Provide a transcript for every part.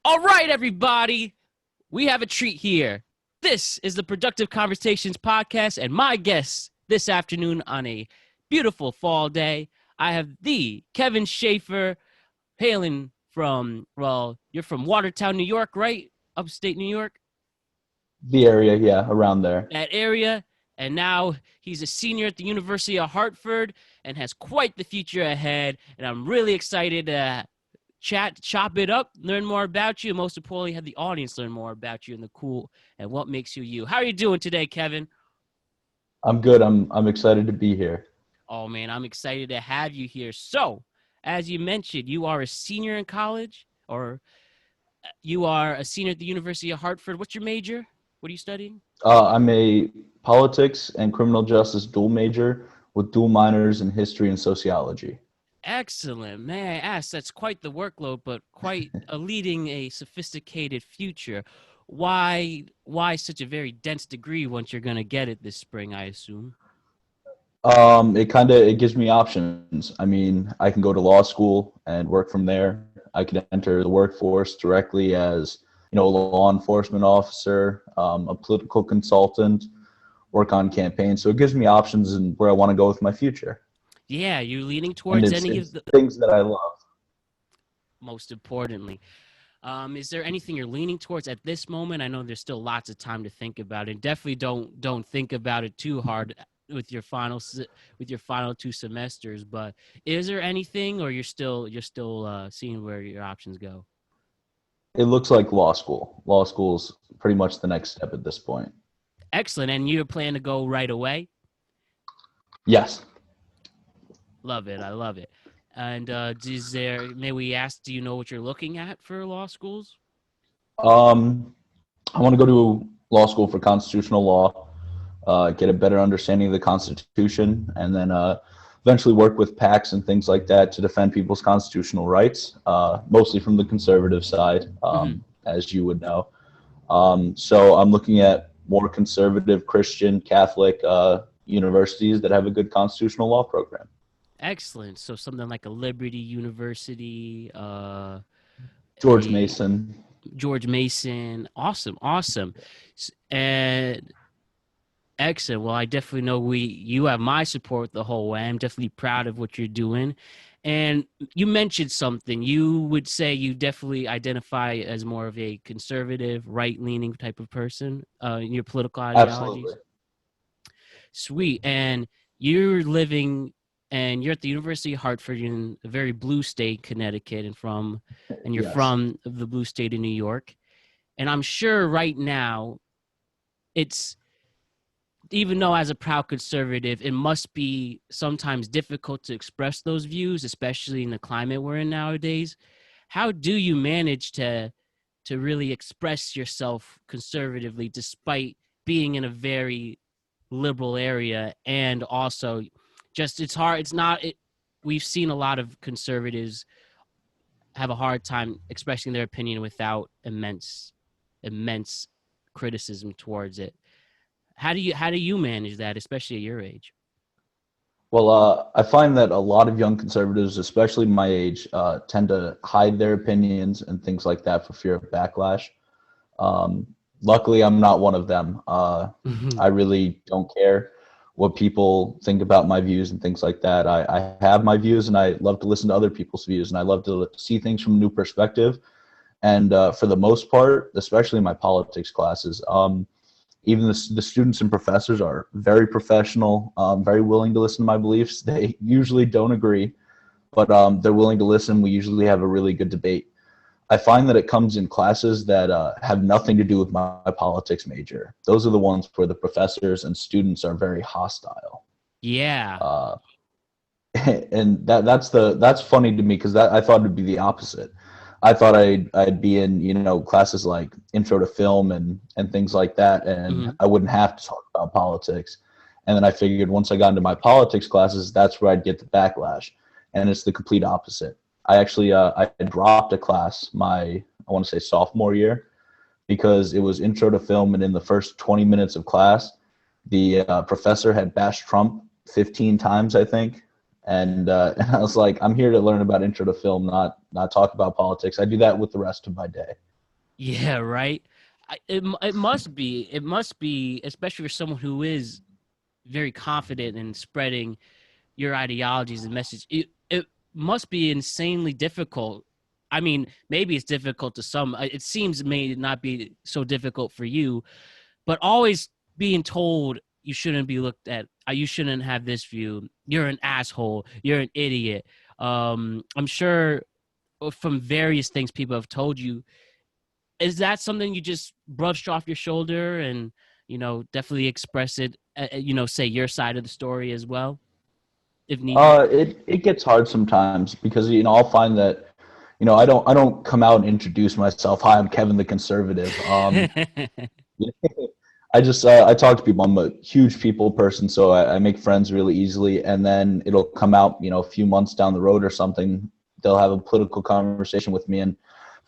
All right, everybody, we have a treat here. This is the Productive Conversations podcast, and my guest this afternoon on a beautiful fall day, I have the Kevin Schaffer, hailing from, well, you're from Watertown, New York, right? Upstate New York, The area, yeah, around there. that area. And now he's a senior at the University of Hartford and has quite the future ahead. And I'm really excited to chop it up, learn more about you, and most importantly, have the audience learn more about you and the cool and what makes you you. How are you doing today, Kevin? I'm good. I'm excited to be here. Oh man, I'm excited to have you here. So, as you mentioned, you are a senior in college, or you are a senior at the University of Hartford. What's your major? What are you studying? I'm a politics and criminal justice dual major with dual minors in history and sociology. Excellent. May I ask, that's quite the workload, but quite a leading a sophisticated future. Why such a very dense degree once you're going to get it this spring, I assume? It gives me options. I mean, I can go to law school and work from there. I can enter the workforce directly as, a law enforcement officer, a political consultant, work on campaigns. So it gives me options and where I want to go with my future. Yeah, you're leaning And towards it's, any of it's the, things that I love. most importantly. Is there anything you're leaning towards at this moment? I know there's still lots of time to think about it. Definitely don't think about it too hard with your final two semesters. But is there anything, or you're still seeing where your options go? It looks like law school. Law school's pretty much the next step at this point. Excellent. And you're planning to go right away? Yes. Love it. I love it. And may we ask, do you know what you're looking at for law schools? Um, I want to go to law school for constitutional law, get a better understanding of the Constitution, and then eventually work with PACs and things like that to defend people's constitutional rights, mostly from the conservative side, as you would know. So I'm looking at more conservative Christian Catholic universities that have a good constitutional law program. Excellent. So something like a Liberty University, George a Mason. George Mason. Awesome. And excellent. Well, I definitely know you have my support the whole way. I'm definitely proud of what you're doing. And you mentioned something. You would say you definitely identify as more of a conservative, right-leaning type of person in your political ideologies. Absolutely. Sweet. And you're at the University of Hartford in a very blue state, Connecticut, and you're Yes. from the blue state of New York. And I'm sure right now it's, even though as a proud conservative, it must be sometimes difficult to express those views, especially in the climate we're in nowadays. How do you manage to really express yourself conservatively despite being in a very liberal area? And also just, it's hard. We've seen a lot of conservatives have a hard time expressing their opinion without immense criticism towards it. How do you manage that, especially at your age? Well, I find that a lot of young conservatives, especially my age, tend to hide their opinions and things like that for fear of backlash. Luckily, I'm not one of them. I really don't care what people think about my views and things like that. I have my views, and I love to listen to other people's views, and I love to see things from a new perspective. And for the most part, especially in my politics classes, even the students and professors are very professional, very willing to listen to my beliefs. They usually don't agree, but they're willing to listen. We usually have a really good debate. I find that it comes in classes that have nothing to do with my politics major. Those are the ones where the professors and students are very hostile. Yeah. And that's funny to me because I thought it'd be the opposite. I thought I'd be in classes like intro to film and things like that, and I wouldn't have to talk about politics. And then I figured once I got into my politics classes, that's where I'd get the backlash, and it's the complete opposite. I actually I dropped a class I want to say sophomore year because it was intro to film, and in the first 20 minutes of class, the professor had bashed Trump 15 times, I think. And I was like, I'm here to learn about intro to film, not talk about politics. I do that with the rest of my day. Yeah, right. It must be. It must be, especially for someone who is very confident in spreading your ideologies and message. It must be insanely difficult. I mean, maybe it's difficult to some. It seems it may not be so difficult for you, but always being told you shouldn't be looked at. You shouldn't have this view. You're an asshole. You're an idiot. I'm sure from various things people have told you. Is that something you just brushed off your shoulder and definitely express it? Say your side of the story as well, if need be. It gets hard sometimes because I'll find that I don't come out and introduce myself. Hi, I'm Kevin the conservative. I talk to people. I'm a huge people person, so I make friends really easily. And then it'll come out, a few months down the road or something. They'll have a political conversation with me and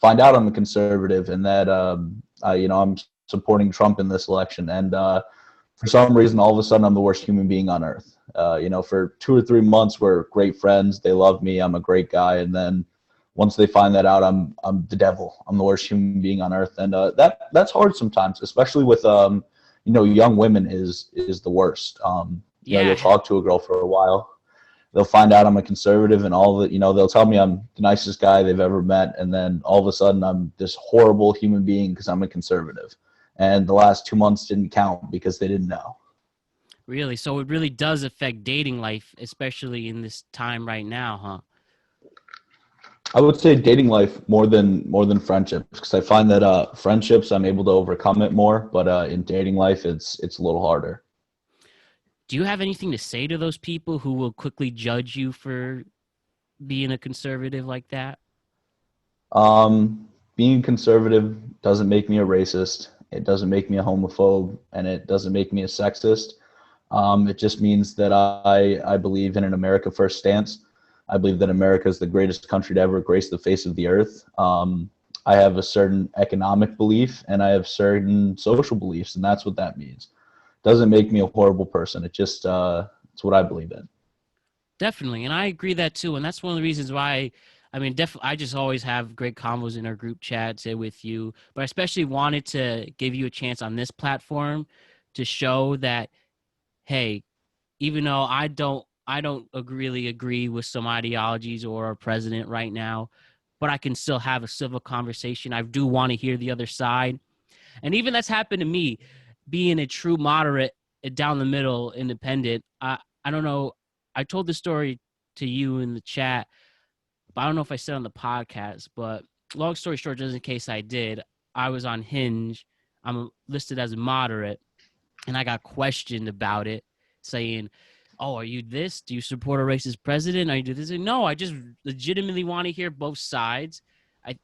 find out I'm a conservative and that I'm supporting Trump in this election. And for some reason, all of a sudden, I'm the worst human being on earth. For 2 or 3 months, we're great friends. They love me. I'm a great guy. And then once they find that out, I'm the devil. I'm the worst human being on earth. And that's hard sometimes, especially with young women is the worst. You'll Yeah. talk to a girl for a while. They'll find out I'm a conservative and all that, they'll tell me I'm the nicest guy they've ever met. And then all of a sudden I'm this horrible human being because I'm a conservative. And the last 2 months didn't count because they didn't know. Really? So it really does affect dating life, especially in this time right now, huh? I would say dating life more than friendships because I find that friendships I'm able to overcome it more, but in dating life it's a little harder. Do you have anything to say to those people who will quickly judge you for being a conservative like that? Being conservative doesn't make me a racist. It doesn't make me a homophobe, and it doesn't make me a sexist. It just means that I believe in an America First stance. I believe that America is the greatest country to ever grace the face of the earth. I have a certain economic belief, and I have certain social beliefs, and that's what that means. Doesn't make me a horrible person. It just it's what I believe in. Definitely, and I agree that too. And that's one of the reasons why. I mean, definitely, I just always have great convos in our group chats with you. But I especially wanted to give you a chance on this platform to show that, hey, even though I don't really agree with some ideologies or our president right now, but I can still have a civil conversation. I do want to hear the other side. And even that's happened to me, being a true moderate, down the middle, independent. I don't know. I told the story to you in the chat, but I don't know if I said on the podcast. But long story short, just in case I did, I was on Hinge. I'm listed as a moderate, and I got questioned about it, saying, "Oh, are you this? Do you support a racist president? Are you do this?" And no, I just legitimately want to hear both sides. I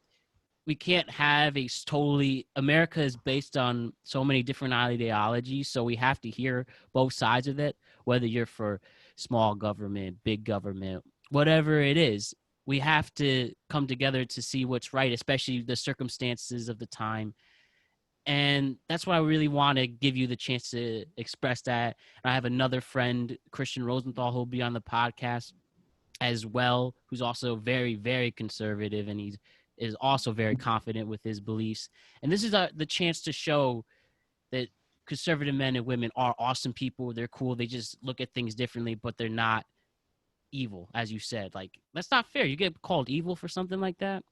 We can't have a totally America is based on so many different ideologies, so we have to hear both sides of it, whether you're for small government, big government, whatever it is. We have to come together to see what's right, especially the circumstances of the time. And that's why I really want to give you the chance to express that. And I have another friend, Christian Rosenthal, who'll be on the podcast as well, who's also very, very conservative, and he is also very confident with his beliefs. And this is the chance to show that conservative men and women are awesome people. They're cool. They just look at things differently, but they're not evil, as you said. Like, that's not fair. You get called evil for something like that.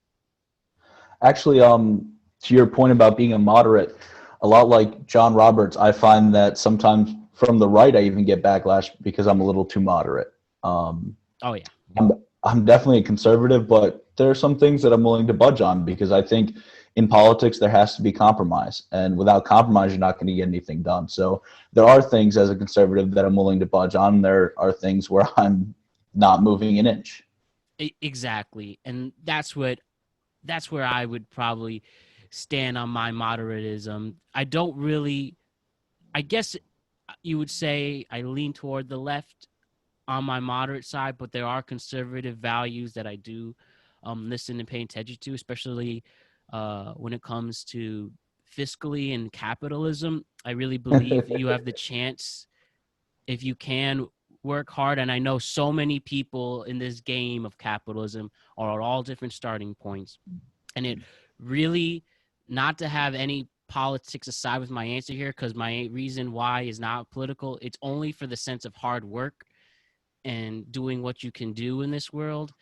Actually, to your point about being a moderate, a lot like John Roberts, I find that sometimes from the right I even get backlash because I'm a little too moderate. Um, Oh, yeah. I'm I'm definitely a conservative, but there are some things that I'm willing to budge on because I think in politics there has to be compromise, and without compromise you're not going to get anything done. So there are things as a conservative that I'm willing to budge on. There are things where I'm not moving an inch. Exactly. And that's where I would probably stand on my moderatism. I don't really, I guess you would say I lean toward the left on my moderate side, but there are conservative values that I do listen and pay attention to, especially when it comes to fiscally and capitalism. I really believe you have the chance, if you can work hard. And I know so many people in this game of capitalism are at all different starting points. And it really not to have any politics aside with my answer here, because my reason why is not political. It's only for the sense of hard work and doing what you can do in this world.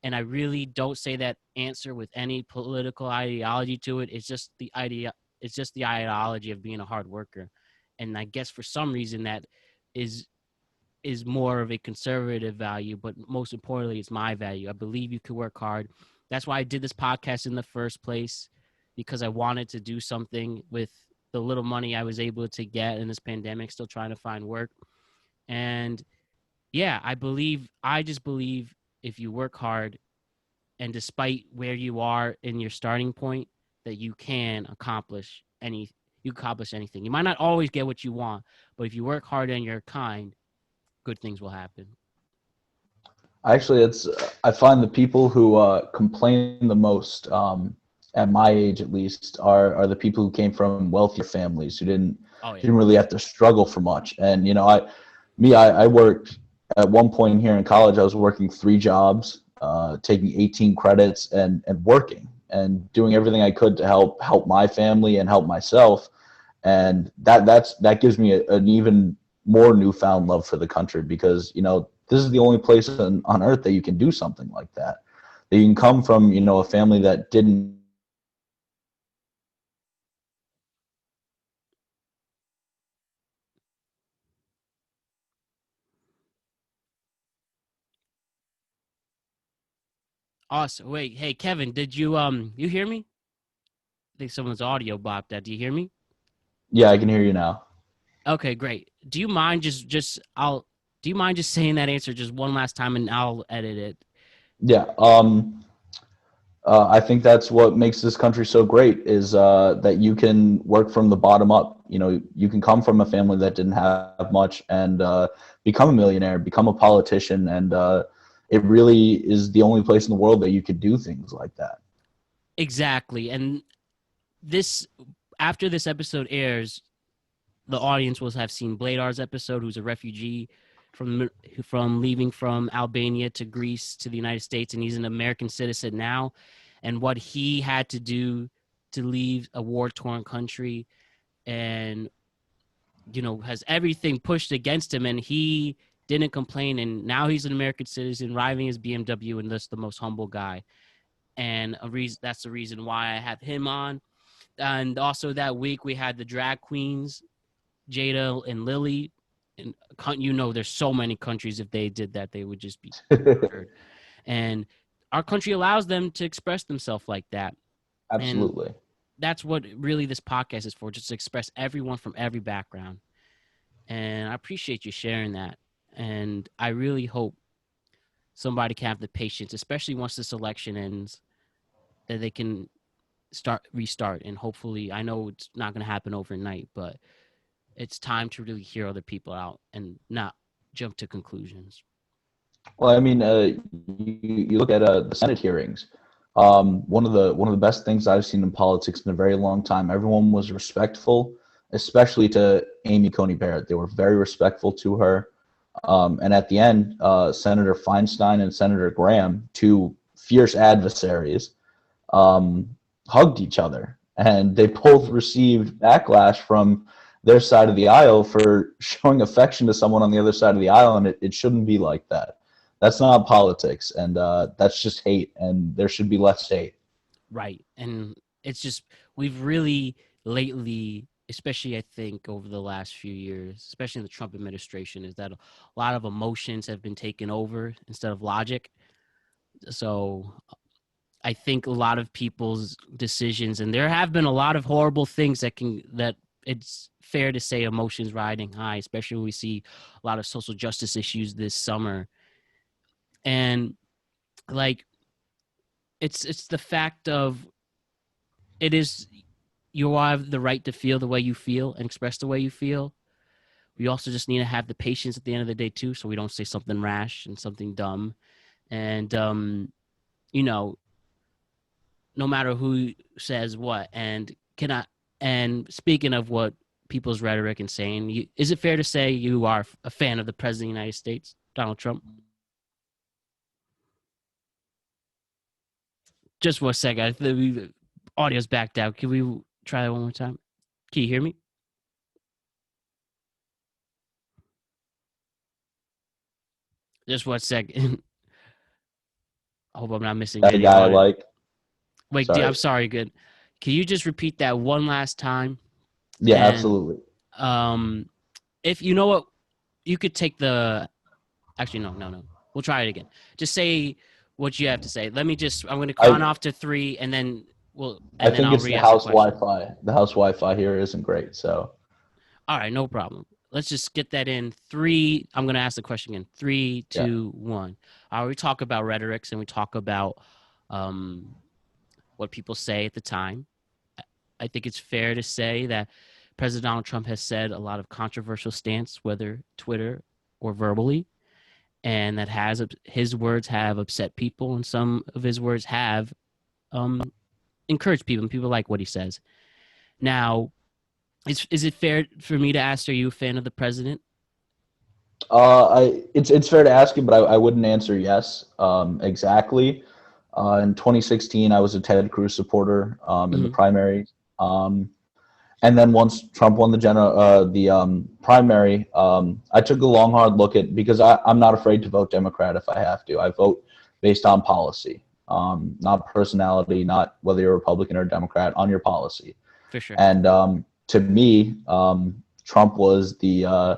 And I really don't say that answer with any political ideology to it. It's just the idea. It's just the ideology of being a hard worker. And I guess for some reason that is is more of a conservative value, but most importantly, it's my value. I believe you can work hard. That's why I did this podcast in the first place, because I wanted to do something with the little money I was able to get in this pandemic, still trying to find work. And yeah, I just believe if you work hard and despite where you are in your starting point, that you accomplish anything. You might not always get what you want, but if you work hard and you're kind, good things will happen. Actually, it's I find the people who complain the most, at my age at least, are the people who came from wealthier families who Oh yeah. didn't really have to struggle for much. And you know, I worked at one point here in college. I was working 3 jobs, taking 18 credits, and working and doing everything I could to help my family and help myself. And that gives me an even more newfound love for the country, because you know this is the only place on earth that you can do something like that. That you can come from, you know, a family that didn't Awesome. Wait, hey Kevin, did you hear me? I think someone's audio bopped out. Do you hear me? Yeah, I can hear you now. Okay, great. Do you mind do you mind just saying that answer just one last time and I'll edit it? Yeah. I think that's what makes this country so great is that you can work from the bottom up. You know, you can come from a family that didn't have much and become a millionaire, become a politician, and it really is the only place in the world that you could do things like that. Exactly. And this after this episode airs, the audience will have seen Bladar's episode, who's a refugee from leaving from Albania to Greece to the United States, and he's an American citizen now, and what he had to do to leave a war-torn country, and has everything pushed against him, and he didn't complain, and now he's an American citizen, driving his BMW, and thus the most humble guy. And that's the reason why I have him on. And also that week we had the drag queens Jada and Lily, and there's so many countries, if they did that, they would just be murdered. And our country allows them to express themselves like that. And Absolutely. that's what really this podcast is for, just to express everyone from every background. And I appreciate you sharing that. And I really hope somebody can have the patience, especially once this election ends, that they can restart. And hopefully, I know it's not going to happen overnight, but it's time to really hear other people out and not jump to conclusions. Well, I mean, you look at the Senate hearings. One of the best things I've seen in politics in a very long time. Everyone was respectful, especially to Amy Coney Barrett. They were very respectful to her. And at the end, Senator Feinstein and Senator Graham, two fierce adversaries, hugged each other, and they both received backlash from their side of the aisle for showing affection to someone on the other side of the aisle, and it shouldn't be like that. That's not politics, and that's just hate, and there should be less hate. Right. And it's just, we've really lately, especially I think over the last few years, especially in the Trump administration, is that a lot of emotions have been taken over instead of logic. So I think a lot of people's decisions, and there have been a lot of horrible things that it's fair to say emotions riding high, especially when we see a lot of social justice issues this summer. And like, it's the fact of, it is, you have the right to feel the way you feel and express the way you feel. We also just need to have the patience at the end of the day too, so we don't say something rash and something dumb. And you know, no matter who says what. And speaking of what people's rhetoric and saying, is it fair to say you are a fan of the president of the United States, Donald Trump? Just for a second, Audio's backed out. Can we try that one more time? Can you hear me? Just 1 second. I hope I'm not missing That the any guy I audio. like. Wait, Sorry. I'm sorry. Good. Can you just repeat that one last time? Yeah, And absolutely. if you know what, you could take the. Actually, no. We'll try it again. Just say what you have to say. I'm going to count I off to 3, and then I think I'll it's the re-ask the house question. Wi-Fi. The house Wi-Fi here isn't great, so. All right, no problem. Let's just get that in 3. I'm going to ask the question again. 3, Yeah. 2, 1. We talk about rhetorics and we talk about what people say at the time. I think it's fair to say that President Donald Trump has said a lot of controversial stance, whether Twitter or verbally, and that his words have upset people, and some of his words have encouraged people, and people like what he says. Now, is it fair for me to ask, are you a fan of the president? It's fair to ask you, but I wouldn't answer yes exactly. In 2016, I was a Ted Cruz supporter in the Mm-hmm. primary, and then once Trump won the primary, I took a long hard look at because I'm not afraid to vote Democrat if I have to. I vote based on policy, not personality, not whether you're Republican or Democrat, on your policy. For sure. And to me, Trump was the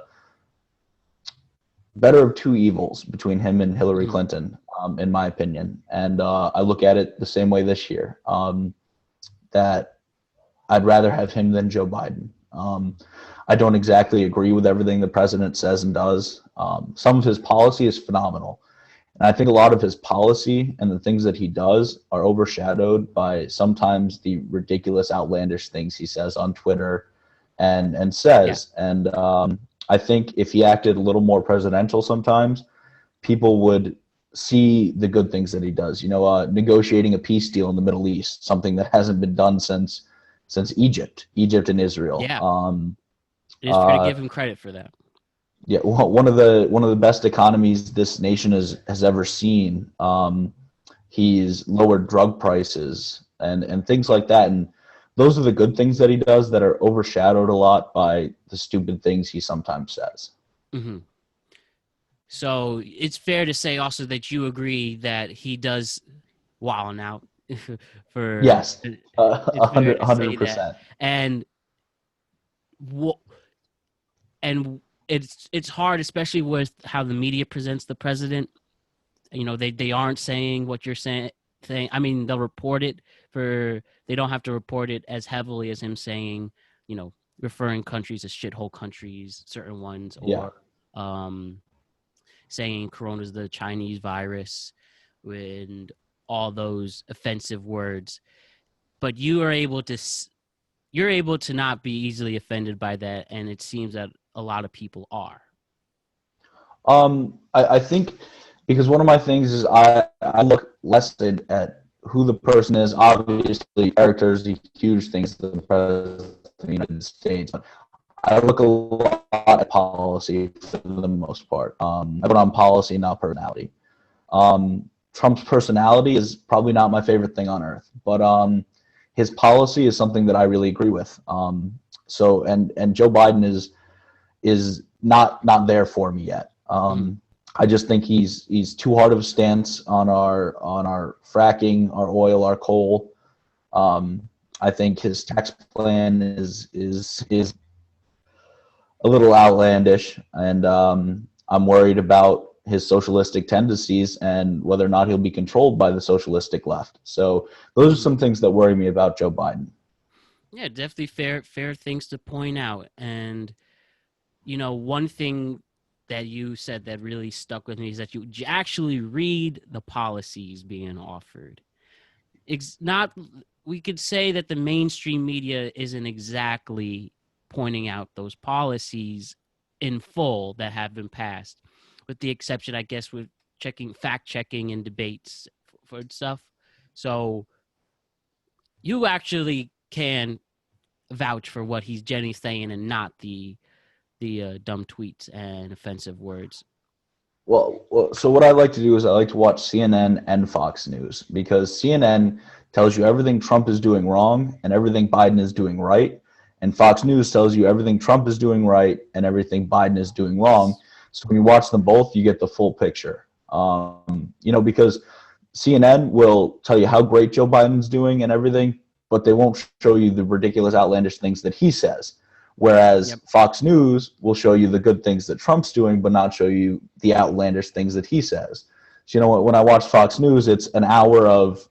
better of two evils between him and Hillary Mm-hmm. Clinton, in my opinion. And I look at it the same way this year, that I'd rather have him than Joe Biden. I don't exactly agree with everything the president says and does. Some of his policy is phenomenal. And I think a lot of his policy and the things that he does are overshadowed by sometimes the ridiculous, outlandish things he says on Twitter and says. Yeah. And I think if he acted a little more presidential sometimes, people would see the good things that he does. Negotiating a peace deal in the Middle East, something that hasn't been done since Egypt and Israel. Yeah. It is fair to give him credit for that. Yeah, one of the best economies this nation has ever seen. He's lowered drug prices and things like that, and those are the good things that he does that are overshadowed a lot by the stupid things he sometimes says. Mm-hmm. So it's fair to say also that you agree that he does wilding out for Yes, it's fair to say that. 100%. And and it's hard, especially with how the media presents the president. They aren't saying what you're saying. I mean, they'll report it they don't have to report it as heavily as him saying, referring countries as shithole countries, certain ones, Yeah. or saying Corona's the Chinese virus, and all those offensive words. But you're able to not be easily offended by that, and it seems that a lot of people are. I think because one of my things is I look less at who the person is. Obviously, character is a huge thing to the president of the United States. But I look a lot at policy for the most part. I put on policy, not personality. Trump's personality is probably not my favorite thing on earth, but his policy is something that I really agree with. And Joe Biden is not there for me yet. I just think he's too hard of a stance on our fracking, our oil, our coal. I think his tax plan is a little outlandish, and I'm worried about his socialistic tendencies and whether or not he'll be controlled by the socialistic left. So those are some things that worry me about Joe Biden. Yeah, definitely fair things to point out. And one thing that you said that really stuck with me is that you actually read the policies being offered. It's not. We could say that the mainstream media isn't exactly pointing out those policies in full that have been passed, with the exception, I guess, with fact checking and debates for stuff. So you actually can vouch for what he's generally saying and not the dumb tweets and offensive words. So what I like to do is I like to watch CNN and Fox News because CNN tells you everything Trump is doing wrong and everything Biden is doing right, and Fox News tells you everything Trump is doing right and everything Biden is doing wrong. So when you watch them both, you get the full picture. Because CNN will tell you how great Joe Biden's doing and everything, but they won't show you the ridiculous, outlandish things that he says. Whereas Yep. Fox News will show you the good things that Trump's doing, but not show you the outlandish things that he says. So, when I watch Fox News, it's an hour of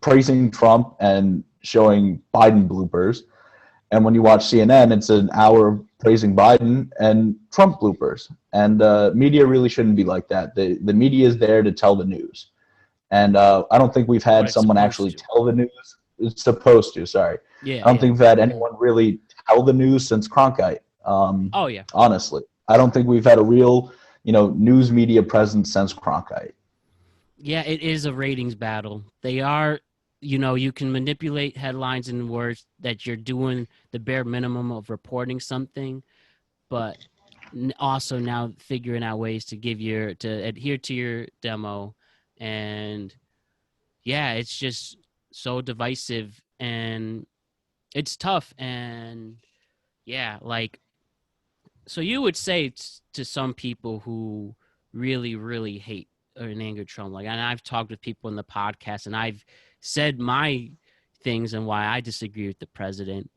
praising Trump and showing Biden bloopers. And when you watch CNN, it's an hour of praising Biden and Trump bloopers. And media really shouldn't be like that. The media is there to tell the news. And I don't think we've What had it's someone supposed actually to. tell the news. It's supposed to, sorry. Yeah, I don't yeah. think we've had anyone really tell the news since Cronkite, Oh, yeah. honestly. I don't think we've had a real, news media presence since Cronkite. Yeah, it is a ratings battle. They are, you can manipulate headlines and words that you're doing the bare minimum of reporting something, but also now figuring out ways to adhere to your demo. And yeah, it's just so divisive and it's tough. And yeah, like, so you would say to some people who really, really hate and anger Trump, like, and I've talked with people in the podcast and I've said my things and why I disagree with the president.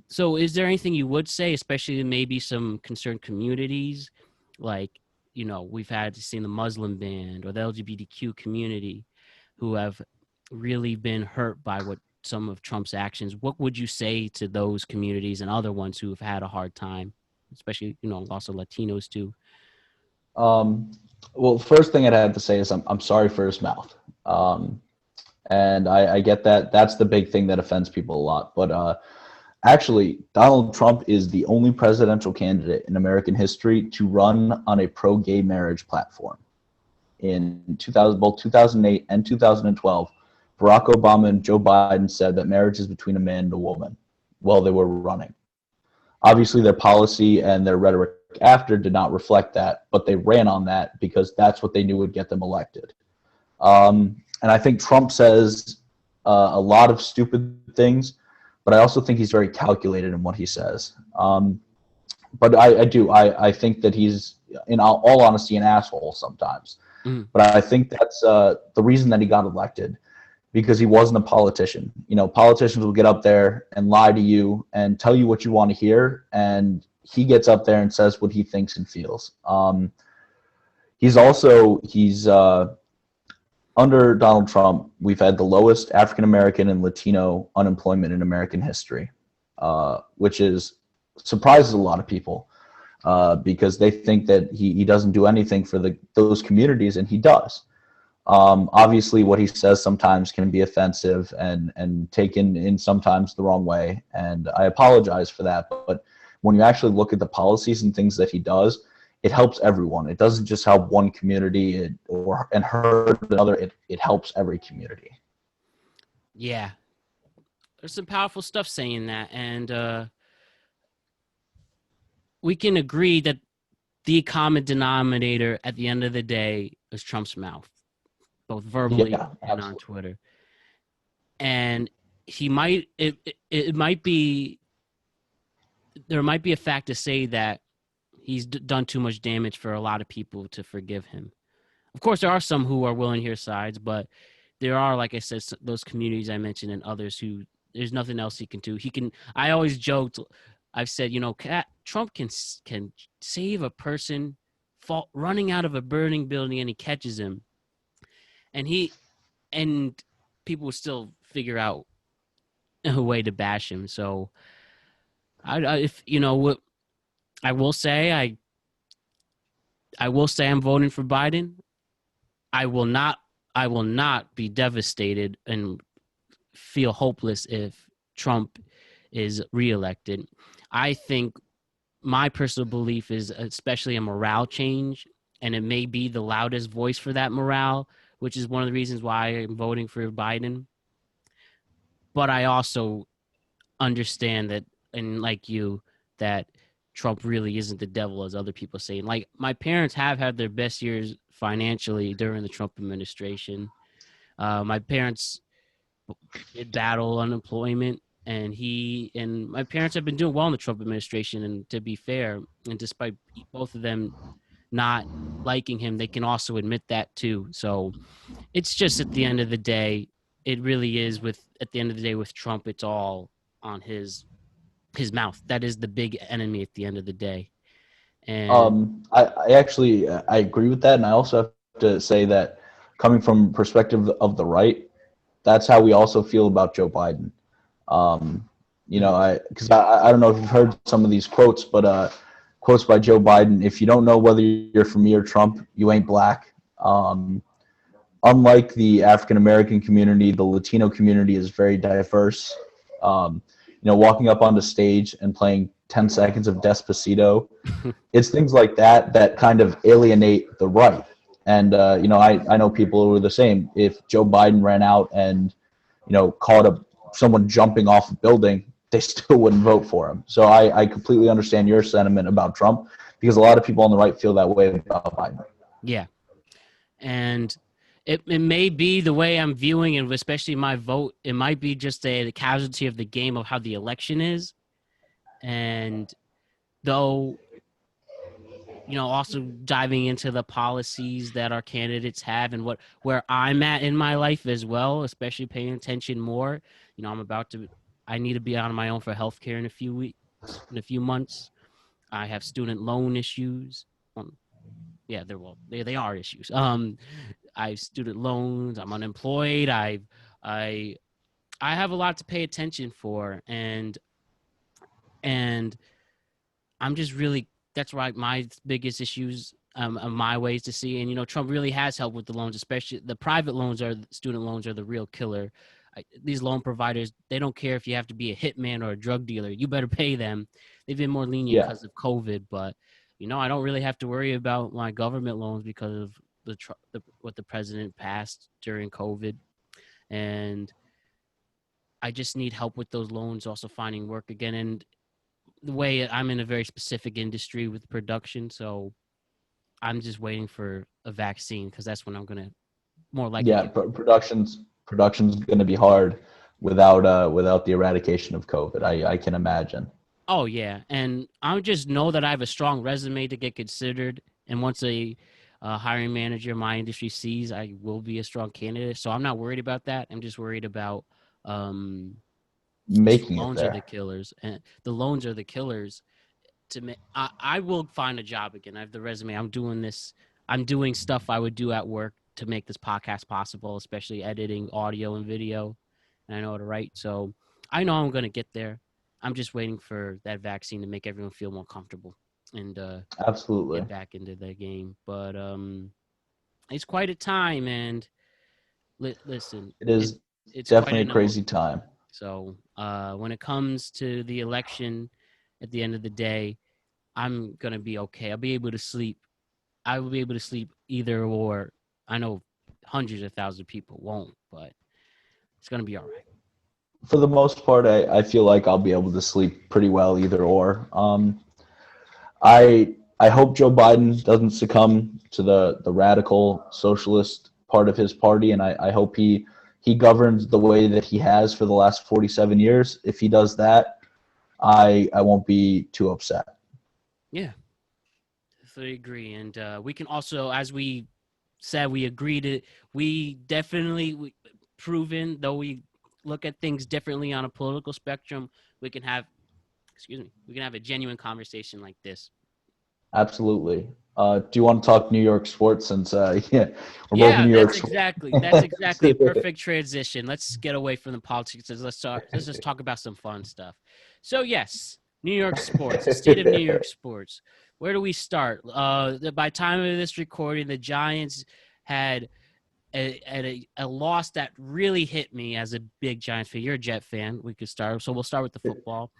So is there anything you would say, especially maybe some concerned communities, like, we've had to see the Muslim ban or the LGBTQ community who have really been hurt by what some of Trump's actions. What would you say to those communities and other ones who have had a hard time, especially, also Latinos too? Um, well, the first thing I'd have to say is I'm sorry for his mouth. And I get that. That's the big thing that offends people a lot. But actually, Donald Trump is the only presidential candidate in American history to run on a pro-gay marriage platform. In both 2008 and 2012, Barack Obama and Joe Biden said that marriage is between a man and a woman while they were running. Obviously, their policy and their rhetoric after did not reflect that, but they ran on that because that's what they knew would get them elected. And I think Trump says a lot of stupid things, but I also think he's very calculated in what he says. But I think that he's, in all honesty, an asshole sometimes. Mm. But I think that's the reason that he got elected, because he wasn't a politician. Politicians will get up there and lie to you and tell you what you want to hear, and he gets up there and says what he thinks and feels. He's under Donald Trump, we've had the lowest African American and Latino unemployment in American history, which surprises a lot of people because they think that he doesn't do anything for those communities, and he does. Obviously, what he says sometimes can be offensive and taken in sometimes the wrong way, and I apologize for that. But when you actually look at the policies and things that he does, it helps everyone. It doesn't just help one community and hurt another. It helps every community. Yeah, there's some powerful stuff saying that, and we can agree that the common denominator at the end of the day is Trump's mouth, both verbally Yeah, and on absolutely. Twitter. And it might be, there might be a fact to say that he's done too much damage for a lot of people to forgive him. Of course, there are some who are willing to hear sides, but there are, like I said, those communities I mentioned and others who there's nothing else he can do. I always joked, I've said, Trump can save a person running out of a burning building, and he catches him, and people will still figure out a way to bash him. So if what I will say, I will say I'm voting for Biden. I will not be devastated and feel hopeless if Trump is reelected. I think my personal belief is especially a morale change, and it may be the loudest voice for that morale, which is one of the reasons why I'm voting for Biden. But I also understand that, and like you, that Trump really isn't the devil as other people say. Like, my parents have had their best years financially during the Trump administration. My parents did battle unemployment, and my parents have been doing well in the Trump administration. And to be fair, and despite both of them not liking him, they can also admit that too. So it's just, at the end of the day, it really is at the end of the day with Trump, it's all on his mouth. That is the big enemy at the end of the day. And I actually I agree with that, and I also have to say that coming from perspective of the right, that's how we also feel about Joe Biden. You know, I don't know if you've heard some of these quotes, but quotes by Joe Biden: "If you don't know whether you're for me or Trump, you ain't black." Unlike the African American community, the Latino community is very diverse. You know, walking up on the stage and playing 10 seconds of Despacito, it's things like that that kind of alienate the right. And, you know, I know people who are the same. If Joe Biden ran out and, you know, caught someone jumping off a building, they still wouldn't vote for him. So I completely understand your sentiment about Trump, because a lot of people on the right feel that way about Biden. yeah, and it may be the way I'm viewing, and especially my vote, it might be just the casualty of the game of how the election is. And though, you know, also diving into the policies that our candidates have and where I'm at in my life as well, especially paying attention more. You know, I need to be on my own for healthcare in a few weeks, in a few months. I have student loan issues. Yeah, they are issues. I have student loans. I'm unemployed. I have a lot to pay attention for, and I'm just really, that's why my biggest issues, my ways to see. And, you know, Trump really has helped with the loans, especially the private loans. Student loans are the real killer. These loan providers, they don't care if you have to be a hitman or a drug dealer. You better pay them. They've been more lenient Yeah. because of COVID, but, you know, I don't really have to worry about my government loans because of what the president passed during COVID. And I just need help with those loans, also finding work again. And the way I'm in a very specific industry with production, so I'm just waiting for a vaccine, because that's when I'm gonna more likely Yeah, get. production's going to be hard without the eradication of COVID. I can imagine. Oh yeah, and I just know that I have a strong resume to get considered, and once a hiring manager in my industry sees, I will be a strong candidate. So I'm not worried about that. I'm just worried about just Making it loans are the there. killers, and the loans are the killers. I will find a job again. I have the resume. I'm doing this. I'm doing stuff I would do at work to make this podcast possible, especially editing audio and video. And I know how to write, so I know I'm gonna get there. I'm just waiting for that vaccine to make everyone feel more comfortable and Absolutely. get back into the game. But it's quite a time, and listen, It is it's quite definitely a an emotion. crazy time. So when it comes to the election, at the end of the day, I'm gonna be okay. I'll be able to sleep. I will be able to sleep either or. I know hundreds of thousands of people won't, but it's gonna be all right. For the most part, I feel like I'll be able to sleep pretty well either or. I hope Joe Biden doesn't succumb to the radical socialist part of his party, and I hope he governs the way that he has for the last 47 years. If he does that, I won't be too upset. Yeah, definitely agree. And we can also, as we said, we definitely proven, though we look at things differently on a political spectrum, we can have, we can have a genuine conversation like this. Absolutely. Do you want to talk New York sports since yeah, we're both Yeah, New York that's sports? exactly a perfect transition. Let's get away from the politics. Let's just talk about some fun stuff. So yes, New York sports, the state of New York sports. Where do we start? By time of this recording, the Giants had a loss that really hit me as a big Giants fan. You're a Jet fan. We could start. So we'll start with the football.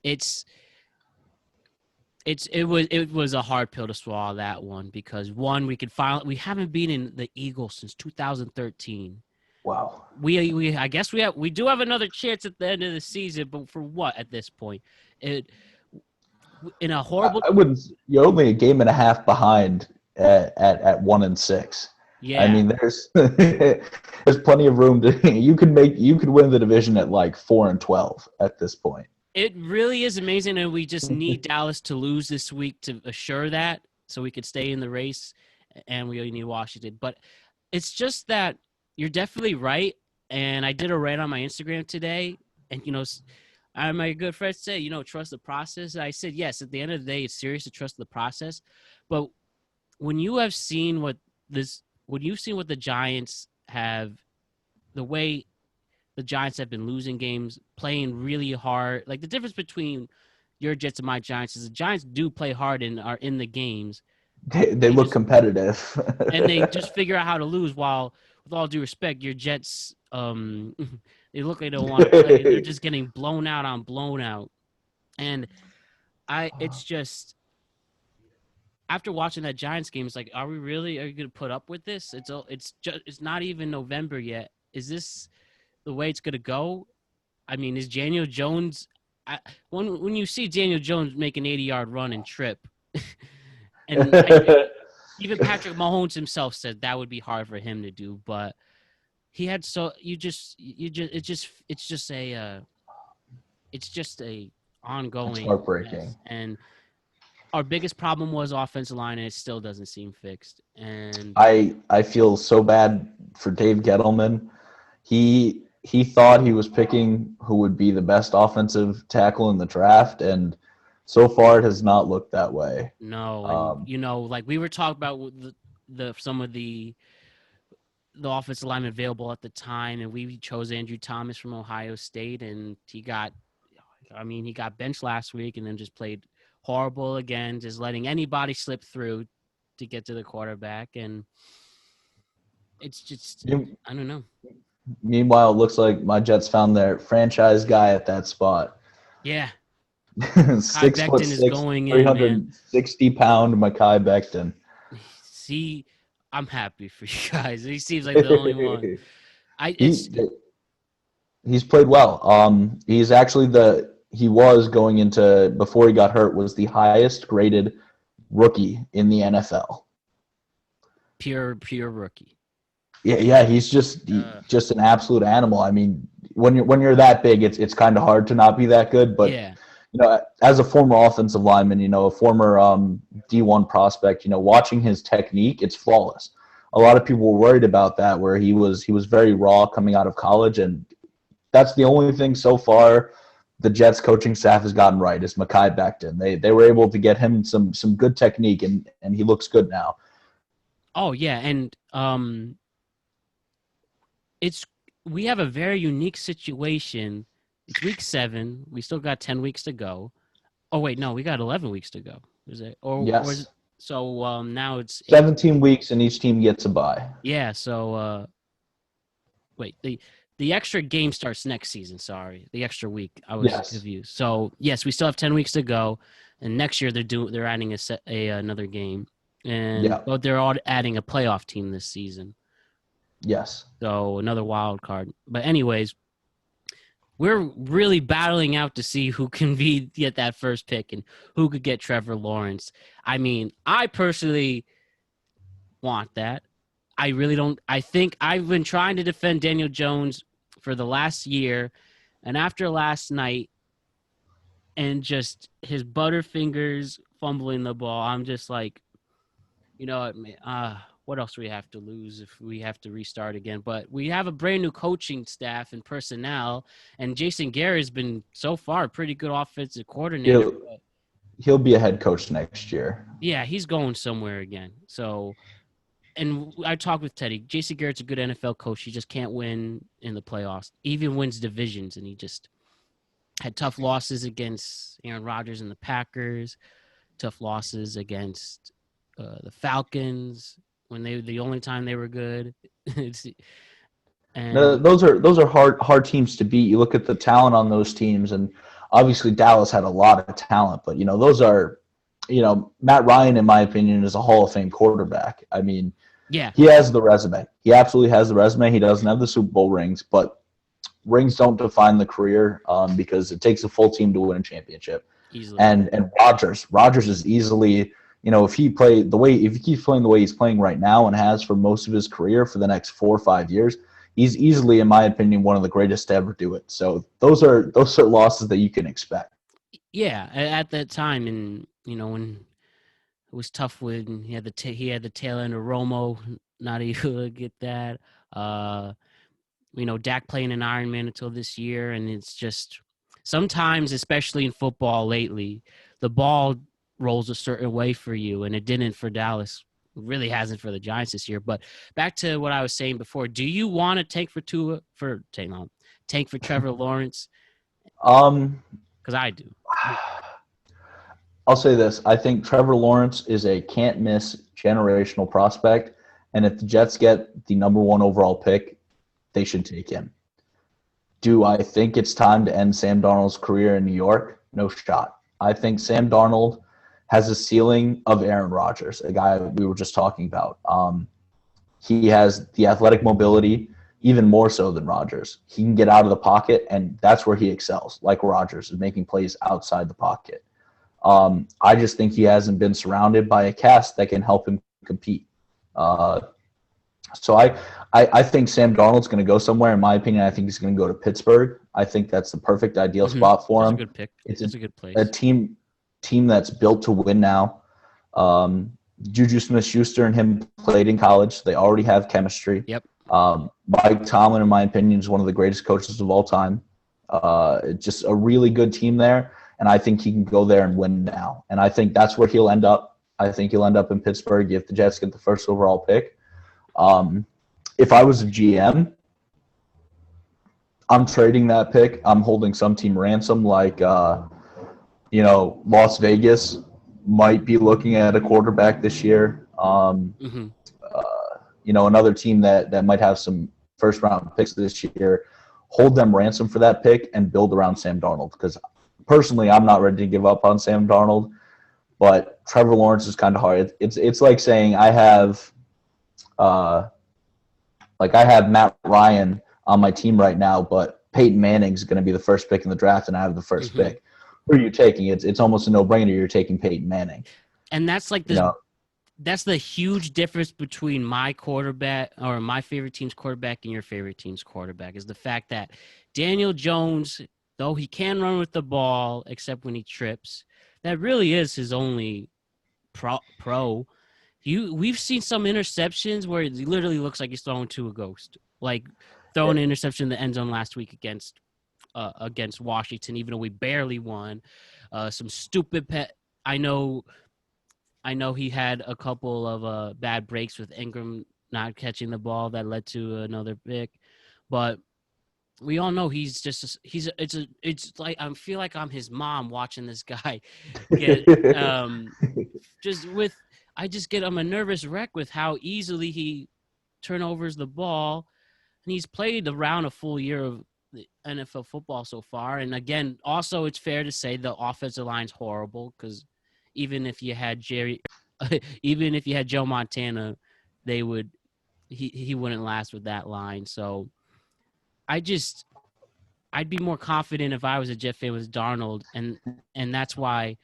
It's it was a hard pill to swallow, that one, because one, we haven't been in the Eagles since 2013, Wow. I guess we do have another chance at the end of the season, but for what at this point? It in a horrible I wouldn't. You're only a game and a half behind at 1-6. I yeah. mean, there's plenty of room to. You could win the division at like 4-12 at this point. It really is amazing, and we just need Dallas to lose this week to assure that, so we could stay in the race, and we need Washington. But it's just that you're definitely right, and I did a rant on my Instagram today, and my good friend said, trust the process. I said yes. At the end of the day, it's serious to trust the process, but when you've seen what the Giants have, the way the Giants have been losing games, playing really hard. Like the difference between your Jets and my Giants is the Giants do play hard and are in the games. They look competitive. And they just figure out how to lose. While, with all due respect, your Jets, they look like they don't want to play. They're just getting blown out on blown out. And it's just, after watching that Giants game, it's like, are you going to put up with this? It's not even November yet. Is this the way it's going to go? I mean, is Daniel Jones when you see Daniel Jones make an 80-yard run and trip, and even Patrick Mahomes himself said that would be hard for him to do, but he had it's just a ongoing. It's heartbreaking. Mess. And our biggest problem was offensive line, and it still doesn't seem fixed. And I feel so bad for Dave Gettleman. He thought he was picking who would be the best offensive tackle in the draft, and so far it has not looked that way. No, and, like we were talking about some of the offensive linemen available at the time, and we chose Andrew Thomas from Ohio State, and he got benched last week and then just played horrible again, just letting anybody slip through to get to the quarterback, and it's just I don't know. Meanwhile, it looks like my Jets found their franchise guy at that spot. Yeah. 6'6", 360-pound Mekhi Becton. See, I'm happy for you guys. He seems like the only one. He's played well. He's actually he was going into, before he got hurt, was the highest graded rookie in the NFL. Pure rookie. Yeah, he's just an absolute animal. I mean, when you're that big, it's kind of hard to not be that good. But yeah. As a former offensive lineman, a former D1 prospect, watching his technique, it's flawless. A lot of people were worried about that, where he was very raw coming out of college, and that's the only thing so far the Jets coaching staff has gotten right is Mekhi Becton. They were able to get him some good technique, and he looks good now. Oh yeah, and we have a very unique situation. It's week 7. We still got 10 weeks to go. Oh wait, no, we got 11 weeks to go. Is it? Yes. Or is it, so now it's 17 weeks, and each team gets a bye. Yeah. So wait, the extra game starts next season. Sorry, the extra week. I was confused. So yes, we still have 10 weeks to go, and next year they're adding another game, but they're all adding a playoff team this season. Yes. So another wild card. But anyways, we're really battling out to see who can get that first pick and who could get Trevor Lawrence. I mean, I personally want that. I really don't. I think I've been trying to defend Daniel Jones for the last year, and after last night and just his butterfingers fumbling the ball, I'm just like, what else do we have to lose if we have to restart again? But we have a brand new coaching staff and personnel, and Jason Garrett has been so far a pretty good offensive coordinator. He'll be a head coach next year. Yeah, he's going somewhere again. So, and I talked with Teddy. Jason Garrett's a good NFL coach. He just can't win in the playoffs. He even wins divisions, and he just had tough losses against Aaron Rodgers and the Packers, tough losses against the Falcons when the only time they were good. Those are hard teams to beat. You look at the talent on those teams, and obviously Dallas had a lot of talent, but those are, Matt Ryan, in my opinion, is a Hall of Fame quarterback. I mean, Yeah. He has the resume. He absolutely has the resume. He doesn't have the Super Bowl rings, but rings don't define the career because it takes a full team to win a championship. Easily. And Rodgers is easily, if he keeps playing the way he's playing right now and has for most of his career for the next 4 or 5 years, he's easily, in my opinion, one of the greatest to ever do it. So those are losses that you can expect. Yeah, at that time, and when it was tough when he had the tail end of Romo, not able to get that. Dak playing an Iron Man until this year, and it's just sometimes, especially in football lately, the ball rolls a certain way for you, and it didn't for Dallas. It really hasn't for the Giants this year. But back to what I was saying before, do you want to tank for Trevor Lawrence? Because I do. I'll say this. I think Trevor Lawrence is a can't-miss generational prospect, and if the Jets get the number 1 overall pick, they should take him. Do I think it's time to end Sam Darnold's career in New York? No shot. I think Sam Darnold has a ceiling of Aaron Rodgers, a guy we were just talking about. He has the athletic mobility, even more so than Rodgers. He can get out of the pocket, and that's where he excels, like Rodgers, is making plays outside the pocket. I just think he hasn't been surrounded by a cast that can help him compete. So I think Sam Darnold's going to go somewhere. In my opinion, I think he's going to go to Pittsburgh. I think that's the perfect ideal spot for him. That's a good pick. It's a good place. A team that's built to win now. Juju Smith-Schuster and him played in college. They already have chemistry. Yep. Mike Tomlin, in my opinion, is one of the greatest coaches of all time. Just a really good team there, and I think he can go there and win now. And I think that's where he'll end up. I think he'll end up in Pittsburgh if the Jets get the first overall pick. If I was a GM, I'm trading that pick. I'm holding some team ransom, like Las Vegas might be looking at a quarterback this year. Another team that might have some first round picks this year, hold them ransom for that pick and build around Sam Darnold. Because personally, I'm not ready to give up on Sam Darnold, but Trevor Lawrence is kind of hard. It's like saying I have Matt Ryan on my team right now, but Peyton Manning's going to be the first pick in the draft, and I have the first pick. Who are you taking? It's almost a no-brainer. You're taking Peyton Manning. And that's like that's the huge difference between my quarterback or my favorite team's quarterback and your favorite team's quarterback is the fact that Daniel Jones, though he can run with the ball, except when he trips, that really is his only pro. We've seen some interceptions where it literally looks like he's throwing to a ghost, like throwing an interception in the end zone last week against Washington, even though we barely won. Some stupid I know he had a couple of bad breaks with Ingram not catching the ball that led to another pick, but we all know it's like I feel like I'm his mom watching this guy get I'm a nervous wreck with how easily he turnovers the ball, and he's played around a full year of the NFL football so far. And again, also it's fair to say the offensive line's horrible because even if you had Joe Montana, he wouldn't last with that line. So I'd be more confident if I was a Jet fan with Darnold, and that's why.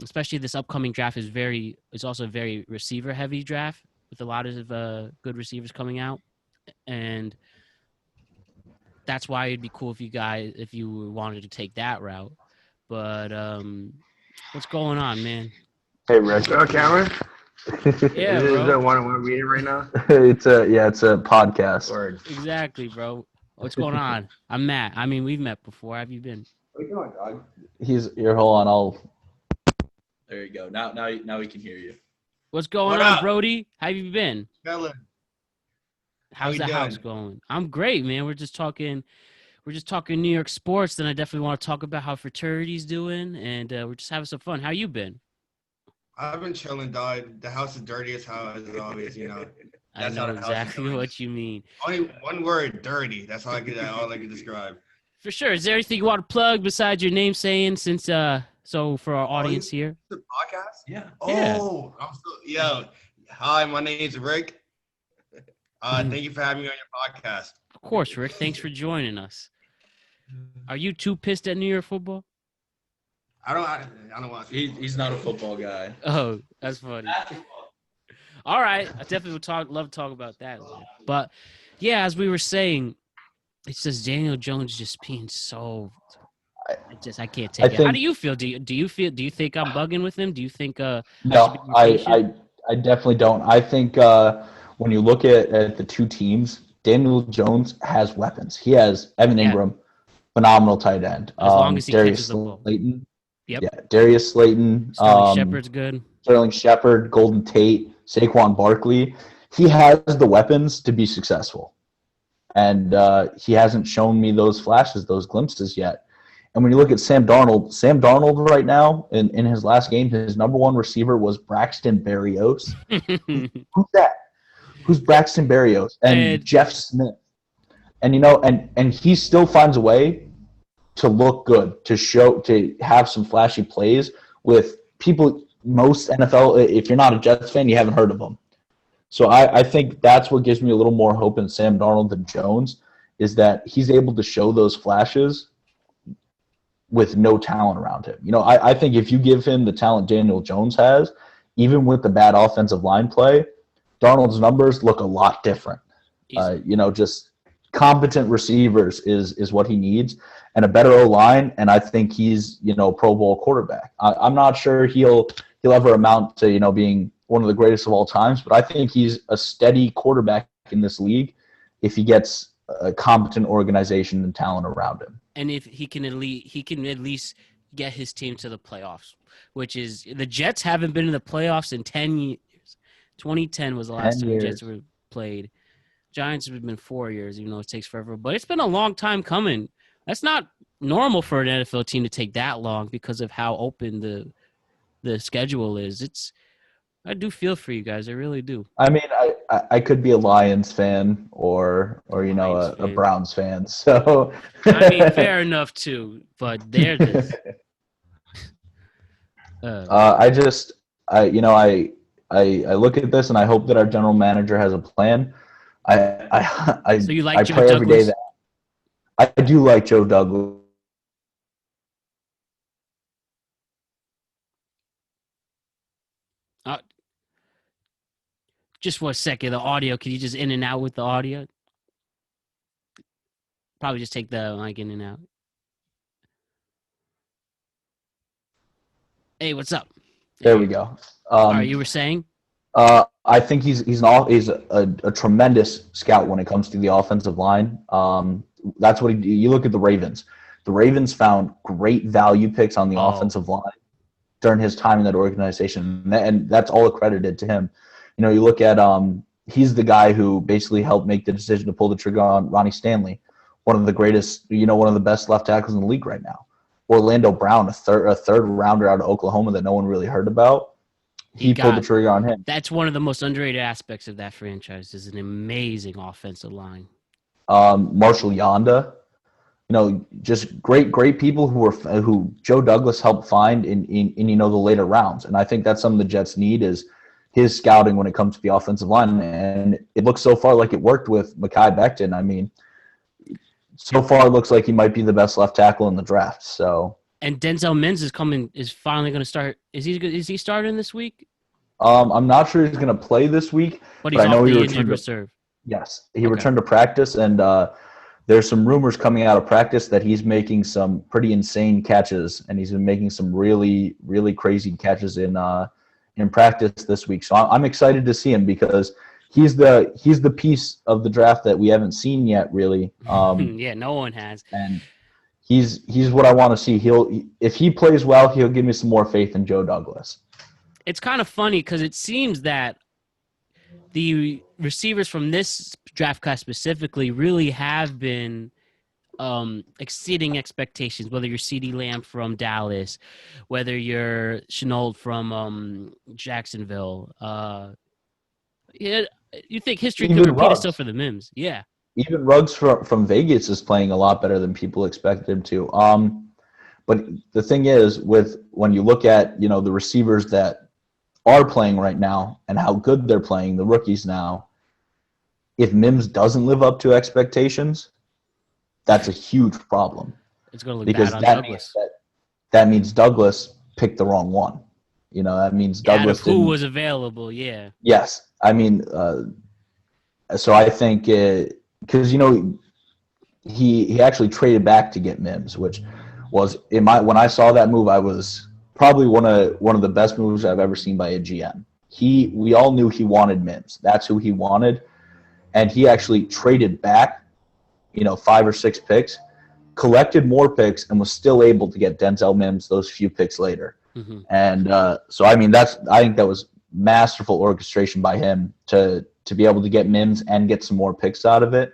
Especially this upcoming draft it's also a very receiver heavy draft with a lot of good receivers coming out, and that's why it'd be cool if you wanted to take that route. But what's going on, man? Hey, Rick. Oh, Cameron? Yeah, Is bro. the one we're reading right now? It's a podcast. Word. Exactly, bro. What's going on? I'm Matt. I mean, we've met before. How have you been? Where you going, dog? Hold on. There you go. Now we can hear you. What's going on, Brody? How have you been? Chilling. How's the house going? I'm great, man. We're just talking New York sports. Then I definitely want to talk about how fraternity's doing, and we're just having some fun. How you been? I've been chilling, dog. The house is dirty as hell, as always. I know exactly what you mean. Only one word: dirty. That's all I can describe. For sure. Is there anything you want to plug besides your name saying? So for our audience here. The podcast? Yeah. Oh, Hi, my name is Rick. Thank you for having me on your podcast. Of course, Rick. Thanks for joining us. Are you too pissed at New York football? I don't watch. He's not a football guy. Oh, that's funny. All right, I definitely would love to talk about that. But yeah, as we were saying, it's just Daniel Jones just being so. I can't take it. How do you feel? Do you think I'm bugging with him? Do you think No, I definitely don't. I think when you look at the two teams, Daniel Jones has weapons. He has Evan Ingram, phenomenal tight end. As long as he Darius catches the ball. Slayton. Yep. Yeah, Darius Slayton. Sterling Shepard's good. Sterling Shepard, Golden Tate, Saquon Barkley. He has the weapons to be successful. And he hasn't shown me those flashes, those glimpses yet. And when you look at Sam Darnold right now, in his last game, his number one receiver was Braxton Berrios. Who's that? Who's Braxton Berrios? And Jeff Smith. And, and he still finds a way to look good, to have some flashy plays with people. Most NFL, if you're not a Jets fan, you haven't heard of them. So I think that's what gives me a little more hope in Sam Darnold than Jones, is that he's able to show those flashes with no talent around him. I think if you give him the talent Daniel Jones has, even with the bad offensive line play, Darnold's numbers look a lot different. Just competent receivers is what he needs, and a better O-line, and I think he's, Pro Bowl quarterback. I'm not sure he'll ever amount to, being one of the greatest of all times, but I think he's a steady quarterback in this league if he gets a competent organization and talent around him. And if he can at least get his team to the playoffs, which is the Jets haven't been in the playoffs in 10 years. 2010 was the last time the Jets were played. Giants have been 4 years, even though it takes forever. But it's been a long time coming. That's not normal for an NFL team to take that long because of how open the schedule is. I do feel for you guys. I really do. I mean, I could be a Lions fan or a Browns fan. So I mean, fair enough too. But they're this. I look at this and I hope that our general manager has a plan. So you like I Joe pray Douglas? every day that I do like Joe Douglas. Just for a second, the audio. Can you just in and out with the audio? Probably just take the mic in and out. Hey, what's up? There we go. All right, you were saying? I think he's a tremendous scout when it comes to the offensive line. That's what you look at the Ravens. The Ravens found great value picks on the offensive line during his time in that organization, and that's all accredited to him. You look at he's the guy who basically helped make the decision to pull the trigger on Ronnie Stanley, one of the greatest, one of the best left tackles in the league right now. Orlando Brown, a third rounder out of Oklahoma that no one really heard about. He pulled the trigger on him. That's one of the most underrated aspects of that franchise. Is an amazing offensive line. Marshall Yanda, just great people who Joe Douglas helped find in the later rounds, and I think that's something the Jets need is his scouting when it comes to the offensive line, and it looks so far like it worked with Mekhi Becton. I mean, so far it looks like he might be the best left tackle in the draft. So. And Denzel Mims is finally going to start. Is he starting this week? I'm not sure he's going to play this week, but he's off the injured reserve. Yes, he returned to practice, and there's some rumors coming out of practice that he's making some pretty insane catches, and he's been making some really, really crazy catches in practice this week. So I'm excited to see him because he's the piece of the draft that we haven't seen yet, really. Yeah, no one has. And he's what I want to see. If he plays well, he'll give me some more faith in Joe Douglas. It's kind of funny because it seems that the receivers from this draft class specifically really have been exceeding expectations, whether you're CeeDee Lamb from Dallas, whether you're Shenault from Jacksonville. You think history could repeat itself for the Mims. Yeah. Even Ruggs from Vegas is playing a lot better than people expected him to. But the thing is, when you look at the receivers that are playing right now and how good they're playing, the rookies now, if Mims doesn't live up to expectations, that's a huge problem. It's going to look Because bad on Douglas. That means Douglas picked the wrong one. That means Out Douglas of who didn't. was available, yeah. Yes. I mean, so I think because, he actually traded back to get Mims, which was when I saw that move, I was probably one of the best moves I've ever seen by a GM. We all knew he wanted Mims. That's who he wanted. And he actually traded back, 5 or 6 picks, collected more picks, and was still able to get Denzel Mims those few picks later. Mm-hmm. And so, I mean, I think that was masterful orchestration by him to be able to get Mims and get some more picks out of it.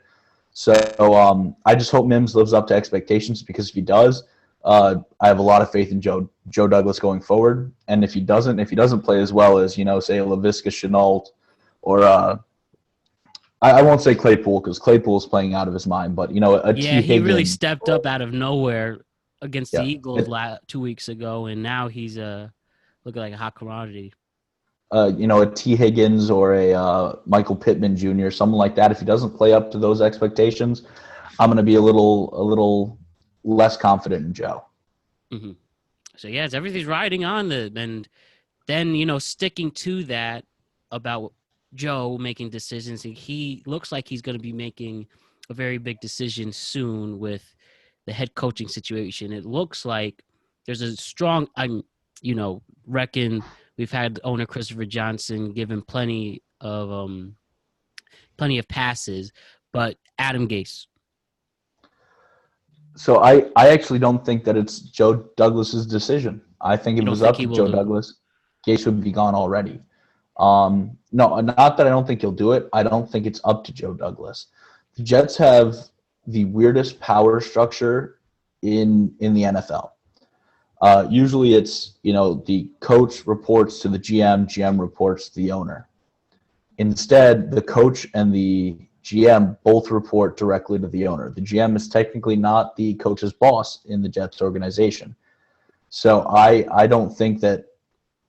So I just hope Mims lives up to expectations, because if he does, I have a lot of faith in Joe Douglas going forward. And if he doesn't play as well as, say, Laviska Shenault or I won't say Claypool, because Claypool's playing out of his mind, but, a T. He really Higgins stepped up out of nowhere against the Yeah. Eagles 2 weeks ago, and now he's looking like a hot commodity. A T. Higgins or a Michael Pittman Jr., someone like that. If he doesn't play up to those expectations, I'm going to be a little less confident in Joe. Mm-hmm. So yes, everything's riding on them, and then sticking to that about Joe making decisions. He looks like he's going to be making a very big decision soon with the head coaching situation. It looks like there's a strong, reckon we've had owner Christopher Johnson given plenty of passes, but Adam Gase. So I actually don't think that it's Joe Douglas's decision. I think if it was up to Joe Douglas, Gase would be gone already. No, not that I don't think he'll do it. I don't think it's up to Joe Douglas. The Jets have the weirdest power structure in the NFL. Usually it's, the coach reports to the GM reports to the owner. Instead, the coach and the GM both report directly to the owner. The GM is technically not the coach's boss in the Jets organization. So I don't think that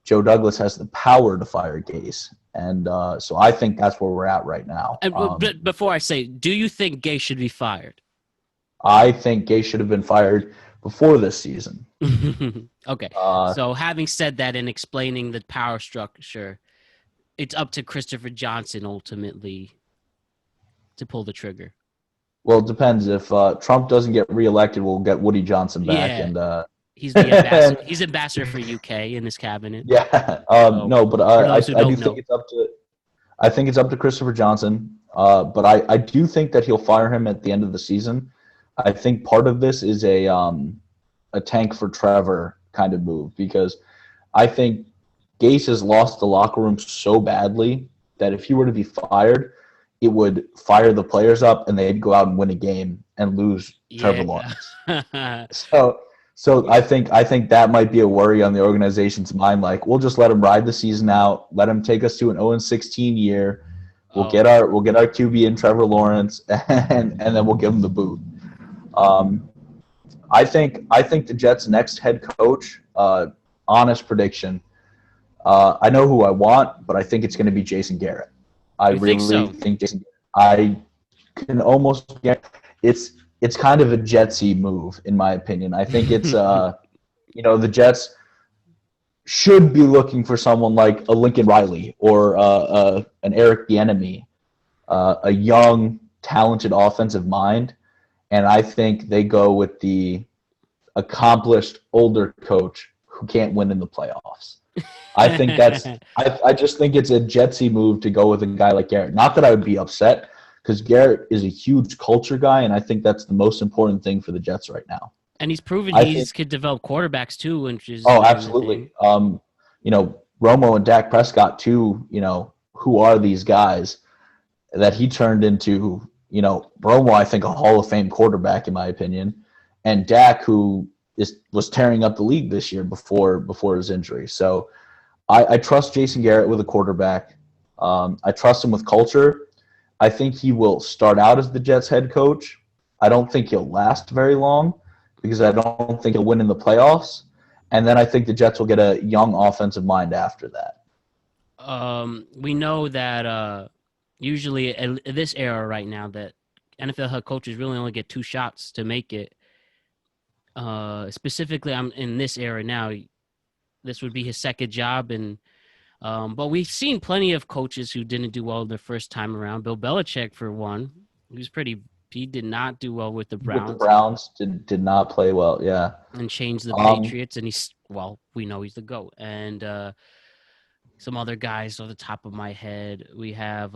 Joe Douglas has the power to fire Gase. And so I think that's where we're at right now. But before I say, do you think Gase should be fired? I think Gase should have been fired before this season. Okay. So having said that and explaining the power structure, it's up to Christopher Johnson ultimately to pull the trigger. Well, it depends. If Trump doesn't get reelected, we'll get Woody Johnson back. Yeah. And he's the ambassador. He's ambassador for UK in his cabinet. Yeah. No, but I do think it's up to. I think it's up to Christopher Johnson. But I do think that he'll fire him at the end of the season. I think part of this is a tank for Trevor kind of move, because I think Gase has lost the locker room so badly that if he were to be fired, it would fire the players up and they'd go out and win a game and lose Trevor Lawrence. So I think that might be a worry on the organization's mind. Like, we'll just let him ride the season out, let him take us to an 0-16 year. We'll get our QB in Trevor Lawrence, and then we'll give him the boot. I think the Jets' next head coach, honest prediction, I know who I want, but I think it's going to be Jason Garrett. I really think Jason. I can almost get it's kind of a Jetsy move, in my opinion. I think it's the Jets should be looking for someone like a Lincoln Riley or an Eric Bieniemy, a young, talented offensive mind, and I think they go with the accomplished older coach who can't win in the playoffs. I think I just think it's a Jetsy move to go with a guy like Garrett. Not that I would be upset, because Garrett is a huge culture guy, and I think that's the most important thing for the Jets right now. And he's proven he could develop quarterbacks too, which is absolutely. Romo and Dak Prescott too. Who are these guys that he turned into? Romo, I think, a Hall of Fame quarterback in my opinion, and Dak, who was tearing up the league this year before his injury. So I trust Jason Garrett with a quarterback. I trust him with culture. I think he will start out as the Jets head coach. I don't think he'll last very long, because I don't think he'll win in the playoffs. And then I think the Jets will get a young offensive mind after that. We know that usually at this era right now that NFL head coaches really only get 2 shots to make it. Specifically, I'm in this era now. This would be his second job, and but we've seen plenty of coaches who didn't do well their first time around. Bill Belichick, for one, he did not do well with the With the Browns Browns, did not play well. Yeah. and changed the Um, Patriots, and we know he's the GOAT. And some other guys off the top of my head, we have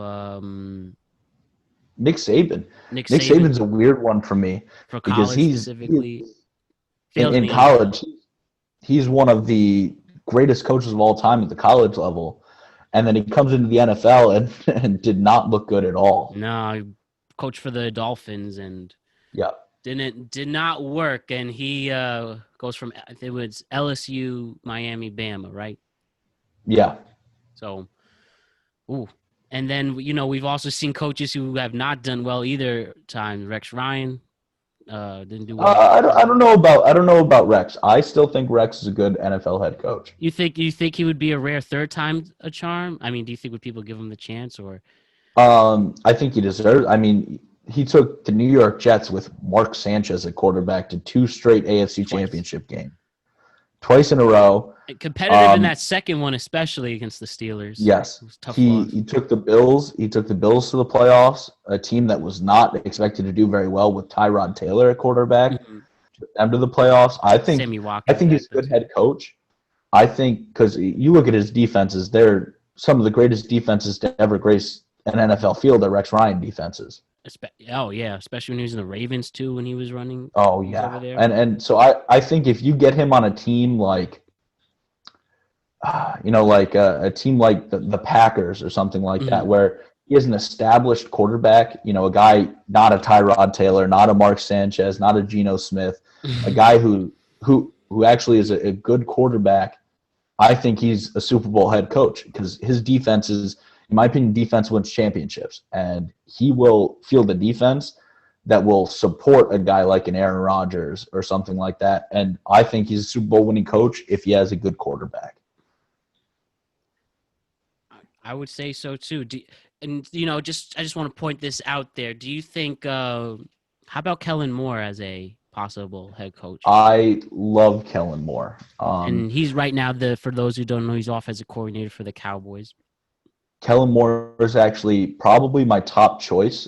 Nick Saban. Nick Nick Saban Saban's a weird one for me for because college specifically. Failed in in the college, NFL. he's one of the greatest coaches of all time at the college level. And then he comes into the NFL and did not look good at all. No, he coached for the Dolphins and Yeah. did not work. And he goes from it was LSU, Miami, Bama, right? Yeah. So, and then we've also seen coaches who have not done well either time. Rex Ryan didn't do well. I don't know about Rex. I still think Rex is a good NFL head coach. You think he would be a rare third time a charm? I mean, do you think would people give him the chance or? I think he deserves. I mean, he took the New York Jets with Mark Sanchez at quarterback to 2 straight AFC Championship games, twice in a row. Competitive in that second one, especially against the Steelers. Yes, he took the Bills. He took the Bills to the playoffs. A team that was not expected to do very well with Tyrod Taylor at quarterback. Mm-hmm. Took them to the playoffs. I think he's a good head coach. I think because you look at his defenses, they're some of the greatest defenses to ever grace an NFL field are Rex Ryan defenses. Oh yeah, especially when he was in the Ravens too, when he was running. Oh yeah, and so I think if you get him on a team like, like a team like the Packers or something like that, where he is an established quarterback, a guy not a Tyrod Taylor, not a Mark Sanchez, not a Geno Smith, a guy who actually is a good quarterback. I think he's a Super Bowl head coach because his defense is, in my opinion, defense wins championships, and he will field a defense that will support a guy like an Aaron Rodgers or something like that. And I think he's a Super Bowl winning coach if he has a good quarterback. I would say so too. I just want to point this out there. Do you think? How about Kellen Moore as a possible head coach? I love Kellen Moore, and he's right now for those who don't know, he's offensive coordinator for the Cowboys. Kellen Moore is actually probably my top choice.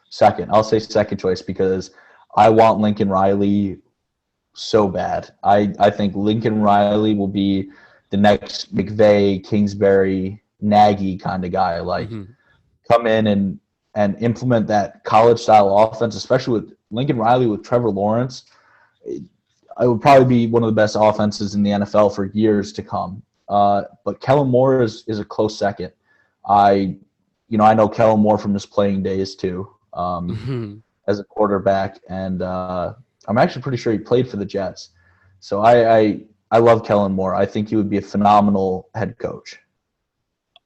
Second, I'll say second choice because I want Lincoln Riley so bad. I think Lincoln Riley will be the next McVay, Kingsbury, Nagy kind of guy. Like come in and implement that college style offense, especially with Lincoln Riley with Trevor Lawrence. It would probably be one of the best offenses in the NFL for years to come. But Kellen Moore is a close second. I know Kellen Moore from his playing days too, as a quarterback, and I'm actually pretty sure he played for the Jets. So I love Kellen Moore. I think he would be a phenomenal head coach.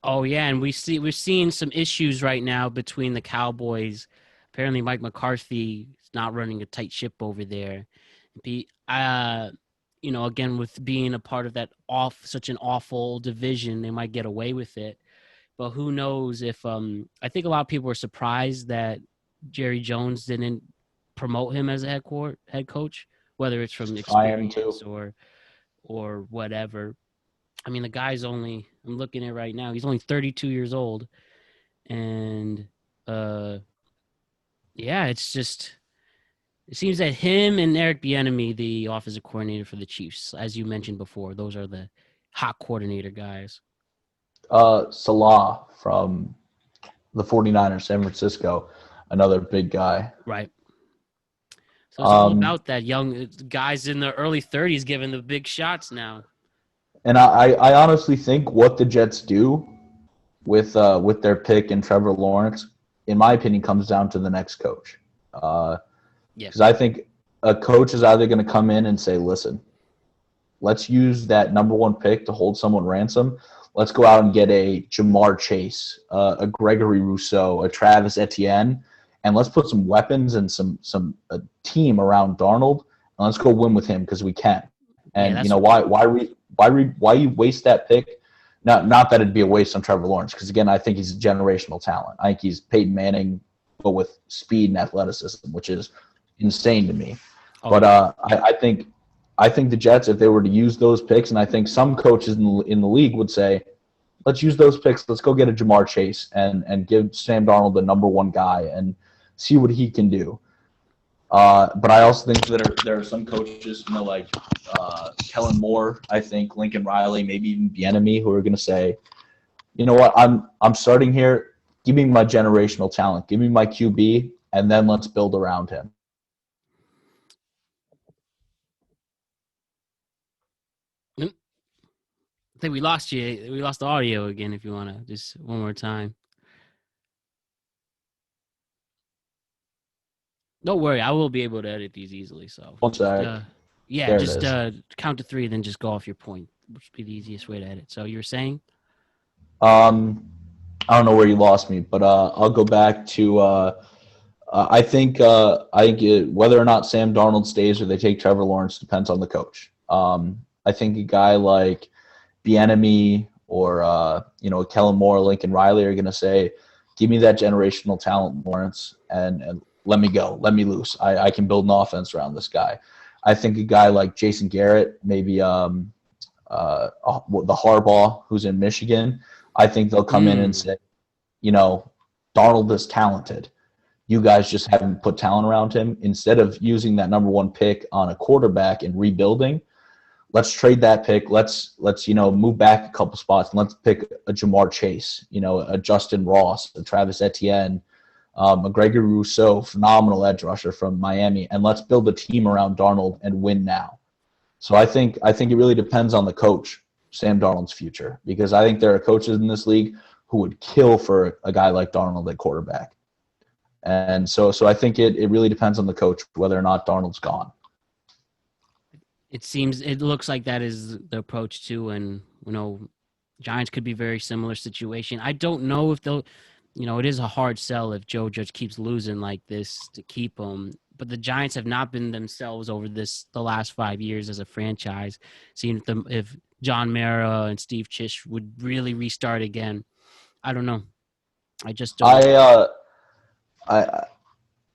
Oh yeah, and we're seeing some issues right now between the Cowboys. Apparently, Mike McCarthy is not running a tight ship over there. Again, with being a part of that such an awful division, they might get away with it. But who knows if I think a lot of people were surprised that Jerry Jones didn't promote him as a head coach, whether it's from experience or whatever. I mean, the guy's I'm looking at it right now, he's only 32 years old. And it's just, it seems that him and Eric Bieniemy, the offensive coordinator for the Chiefs, as you mentioned before, those are the hot coordinator guys. Salah from the 49ers, San Francisco, another big guy. Right. So it's all about that young guys in the early 30s giving the big shots now. And I honestly think what the Jets do with their pick and Trevor Lawrence, in my opinion, comes down to the next coach. Because I think a coach is either going to come in and say, listen, let's use that number 1 pick to hold someone ransom. Let's go out and get a Jamar Chase, a Gregory Rousseau, a Travis Etienne, and let's put some weapons and a team around Darnold, and let's go win with him because we can. And why you waste that pick Not that it'd be a waste on Trevor Lawrence, because again, I think he's a generational talent. I think he's Peyton Manning, but with speed and athleticism, which is insane to me. Oh, But I think the Jets, if they were to use those picks, and I think some coaches in the league would say, let's use those picks. Let's go get a Jamar Chase and give Sam Darnold the number one guy and see what he can do. But I also think that there are some coaches, like Kellen Moore, I think Lincoln Riley, maybe even Bieniemy, who are going to say, you know what, I'm starting here. Give me my generational talent. Give me my QB, and then let's build around him. I think we lost you. We lost the audio again. If you want to, just one more time. Don't worry, I will be able to edit these easily. So, One sec. yeah, just count to 3, then just go off your point, which would be the easiest way to edit. So you were saying? I don't know where you lost me, but I'll go back to. I think whether or not Sam Darnold stays or they take Trevor Lawrence depends on the coach. I think a guy like Bieniemy or Kellen Moore, Lincoln Riley are going to say, "Give me that generational talent, Lawrence, and let me go, let me loose. I can build an offense around this guy." I think a guy like Jason Garrett, maybe the Harbaugh who's in Michigan, I think they'll come in and say, Darnold is talented. You guys just haven't put talent around him. Instead of using that number one pick on a quarterback and rebuilding, let's trade that pick. Let's move back a couple spots and let's pick a Jamar Chase, a Justin Ross, a Travis Etienne, a Gregory Rousseau, phenomenal edge rusher from Miami, and let's build a team around Darnold and win now. So I think it really depends on the coach, Sam Darnold's future, because I think there are coaches in this league who would kill for a guy like Darnold at quarterback. And so I think it really depends on the coach whether or not Darnold's gone. It looks like that is the approach too, and Giants could be very similar situation. I don't know if they'll, it is a hard sell if Joe Judge keeps losing like this to keep him. But the Giants have not been themselves over the last 5 years as a franchise. Seeing if John Mara and Steve Chish would really restart again, I don't know. I just don't.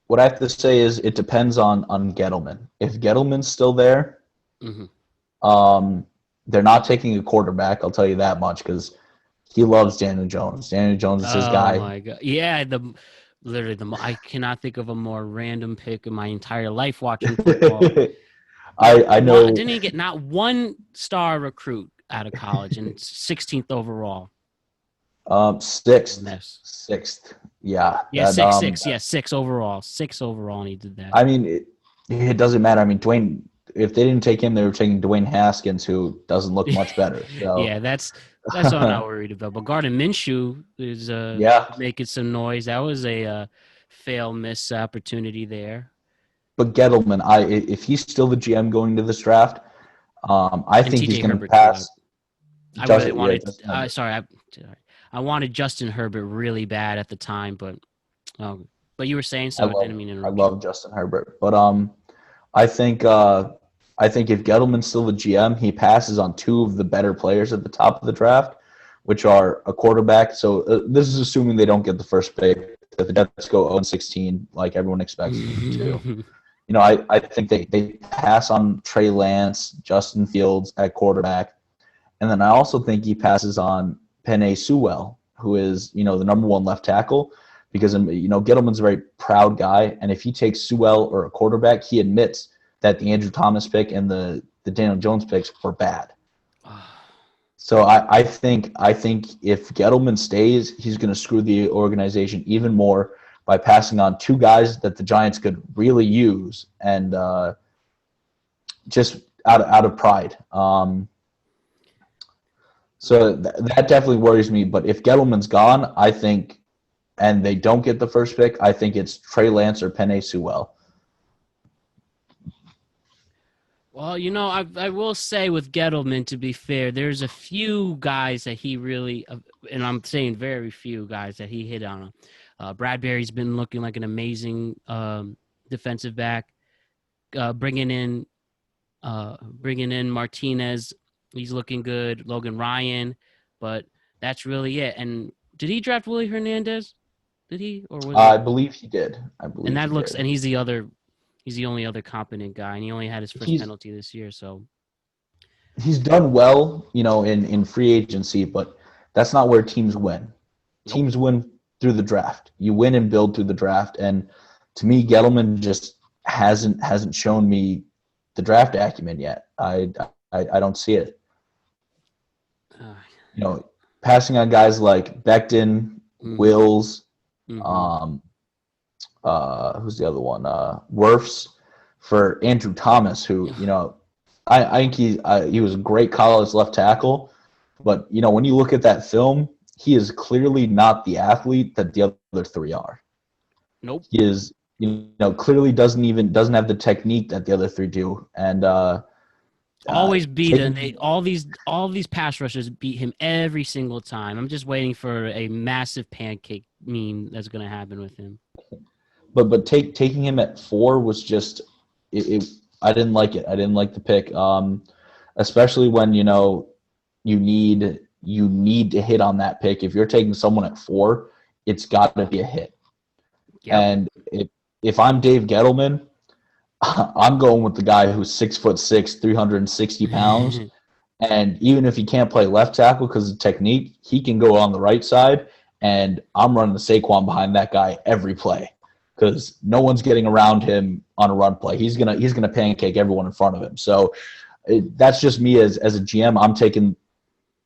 What I have to say is it depends on Gettleman. If Gettleman's still there, they're not taking a quarterback. I'll tell you that much because he loves Daniel Jones. Daniel Jones is his guy. Oh my god! Yeah, I cannot think of a more random pick in my entire life watching football. I know. Didn't he get not one star recruit out of college and 16th overall? Sixth. Yeah. Yeah, six. Yeah, 6 overall. 6 overall, and he did that. I mean, it doesn't matter. I mean, Dwayne. If they didn't take him, they were taking Dwayne Haskins, who doesn't look much better. So. Yeah, that's what I'm not worried about. But Gardner Minshew is making some noise. That was a fail-miss opportunity there. But Gettleman, if he's still the GM going to this draft, I think he's going to pass. I wanted Justin Herbert really bad at the time, but you were saying so. I didn't mean to interrupt. I love Justin Herbert, but I think if Gettleman's still the GM, he passes on 2 of the better players at the top of the draft, which are a quarterback. So this is assuming they don't get the first pick. If the Jets go 0-16, like everyone expects them to. I think they pass on Trey Lance, Justin Fields at quarterback. And then I also think he passes on Penei Sewell, who is, the number 1 left tackle, because, Gettleman's a very proud guy. And if he takes Sewell or a quarterback, he admits that the Andrew Thomas pick and the Daniel Jones picks were bad. So I think if Gettleman stays, he's going to screw the organization even more by passing on 2 guys that the Giants could really use, and just out of pride. So that definitely worries me. But if Gettleman's gone, I think, and they don't get the first pick, I think it's Trey Lance or Penei Sewell. Well, I will say with Gettleman, to be fair, there's a few guys that he really, and I'm saying very few guys that he hit on. Bradbury's been looking like an amazing defensive back. Bringing in Martinez, he's looking good. Logan Ryan, but that's really it. And did he draft Willie Hernandez? Did he, or was I it? believe he did. And that looks, and he's the only other competent guy, and he only had his first penalty this year. So he's done well, in free agency, but that's not where teams win. Nope. Teams win through the draft. You win and build through the draft. And to me, Gettleman just hasn't shown me the draft acumen yet. I don't see it. Passing on guys like Becton, Wills, who's the other one? Wirfs for Andrew Thomas, who, I think he was a great college left tackle, but when you look at that film, he is clearly not the athlete that the other three are. Nope. He is, clearly doesn't have the technique that the other three do, and always beat him. All these pass rushers beat him every single time. I'm just waiting for a massive pancake meme that's going to happen with him. But taking him at 4 was just I didn't like it. I didn't like the pick, especially when you need to hit on that pick. If you're taking someone at 4, it's got to be a hit. Yep. And if I'm Dave Gettleman, I'm going with the guy who's 6'6", 360 pounds, and even if he can't play left tackle because of technique, he can go on the right side. And I'm running the Saquon behind that guy every play, because no one's getting around him on a run play. He's gonna pancake everyone in front of him. So that's just me as a GM. I'm taking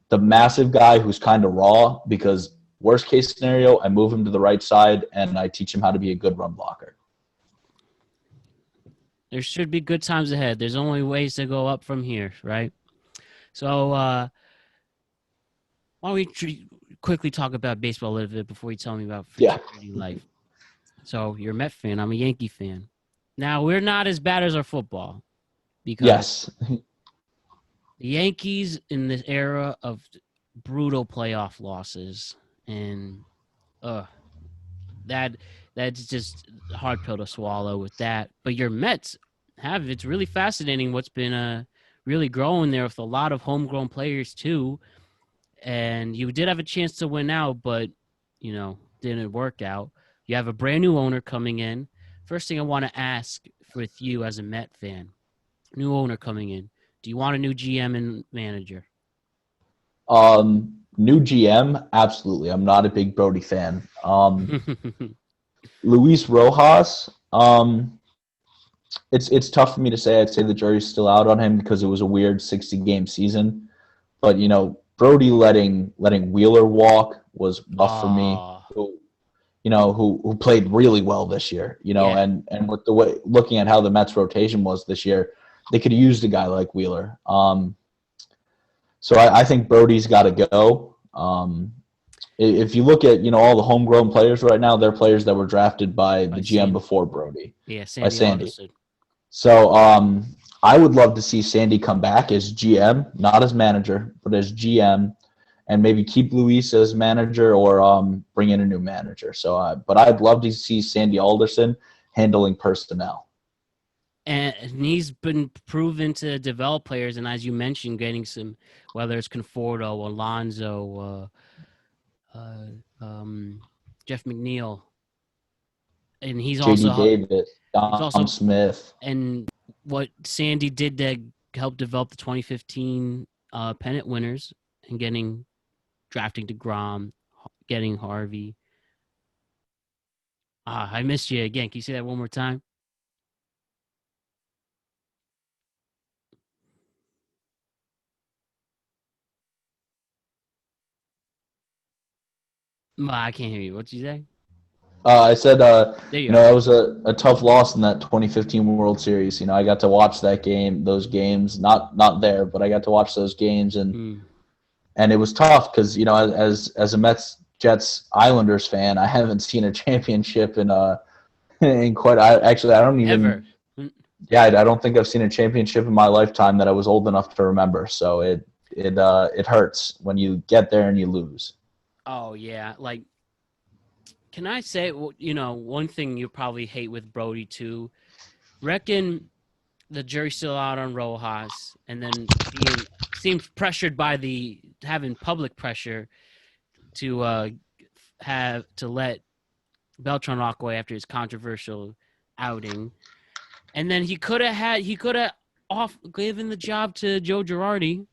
the massive guy who's kind of raw, because worst case scenario, I move him to the right side and I teach him how to be a good run blocker. There should be good times ahead. There's only ways to go up from here, right? So why don't we quickly talk about baseball a little bit before you tell me about fraternity life? So you're a Met fan. I'm a Yankee fan. Now, we're not as bad as our football, because the Yankees in this era of brutal playoff losses, and that's just a hard pill to swallow with that. But your Mets it's really fascinating what's been really growing there with a lot of homegrown players too. And you did have a chance to win out, but, didn't work out. You have a brand new owner coming in. First thing I want to ask with you as a Met fan, new owner coming in, do you want a new GM and manager? New GM, absolutely. I'm not a big Brody fan. Luis Rojas, it's tough for me to say. I'd say the jury's still out on him because it was a weird 60-game season. But, Brody letting Wheeler walk was rough for me. Who played really well this year, and with the way, looking at how the Mets rotation was this year, they could have used a guy like Wheeler. So I think Brody's got to go. If you look at, all the homegrown players right now, they're players that were drafted by the GM before Brody. Yeah, Sandy. So I would love to see Sandy come back as GM, not as manager, but as GM, and maybe keep Luis as manager or bring in a new manager. So, but I'd love to see Sandy Alderson handling personnel. And he's been proven to develop players, and as you mentioned, getting some, whether it's Conforto, Alonso, Jeff McNeil, and he's also Davis, Dom Smith, and what Sandy did to help develop the 2015 pennant winners and drafting DeGrom, getting Harvey. I missed you again. Can you say that one more time? I can't hear you. What'd you say? I said, that was a tough loss in that 2015 World Series. I got to watch those games, not there, but I got to watch those games, and it was tough because, as a Mets, Jets, Islanders fan, I haven't seen a championship in quite. I don't even. Ever. Yeah, I don't think I've seen a championship in my lifetime that I was old enough to remember. So it hurts when you get there and you lose. Oh yeah, can I say, one thing you probably hate with Brody too? Reckon the jury's still out on Rojas, and then seems pressured by having public pressure to let Beltran walk away after his controversial outing, and then he could have given the job to Joe Girardi.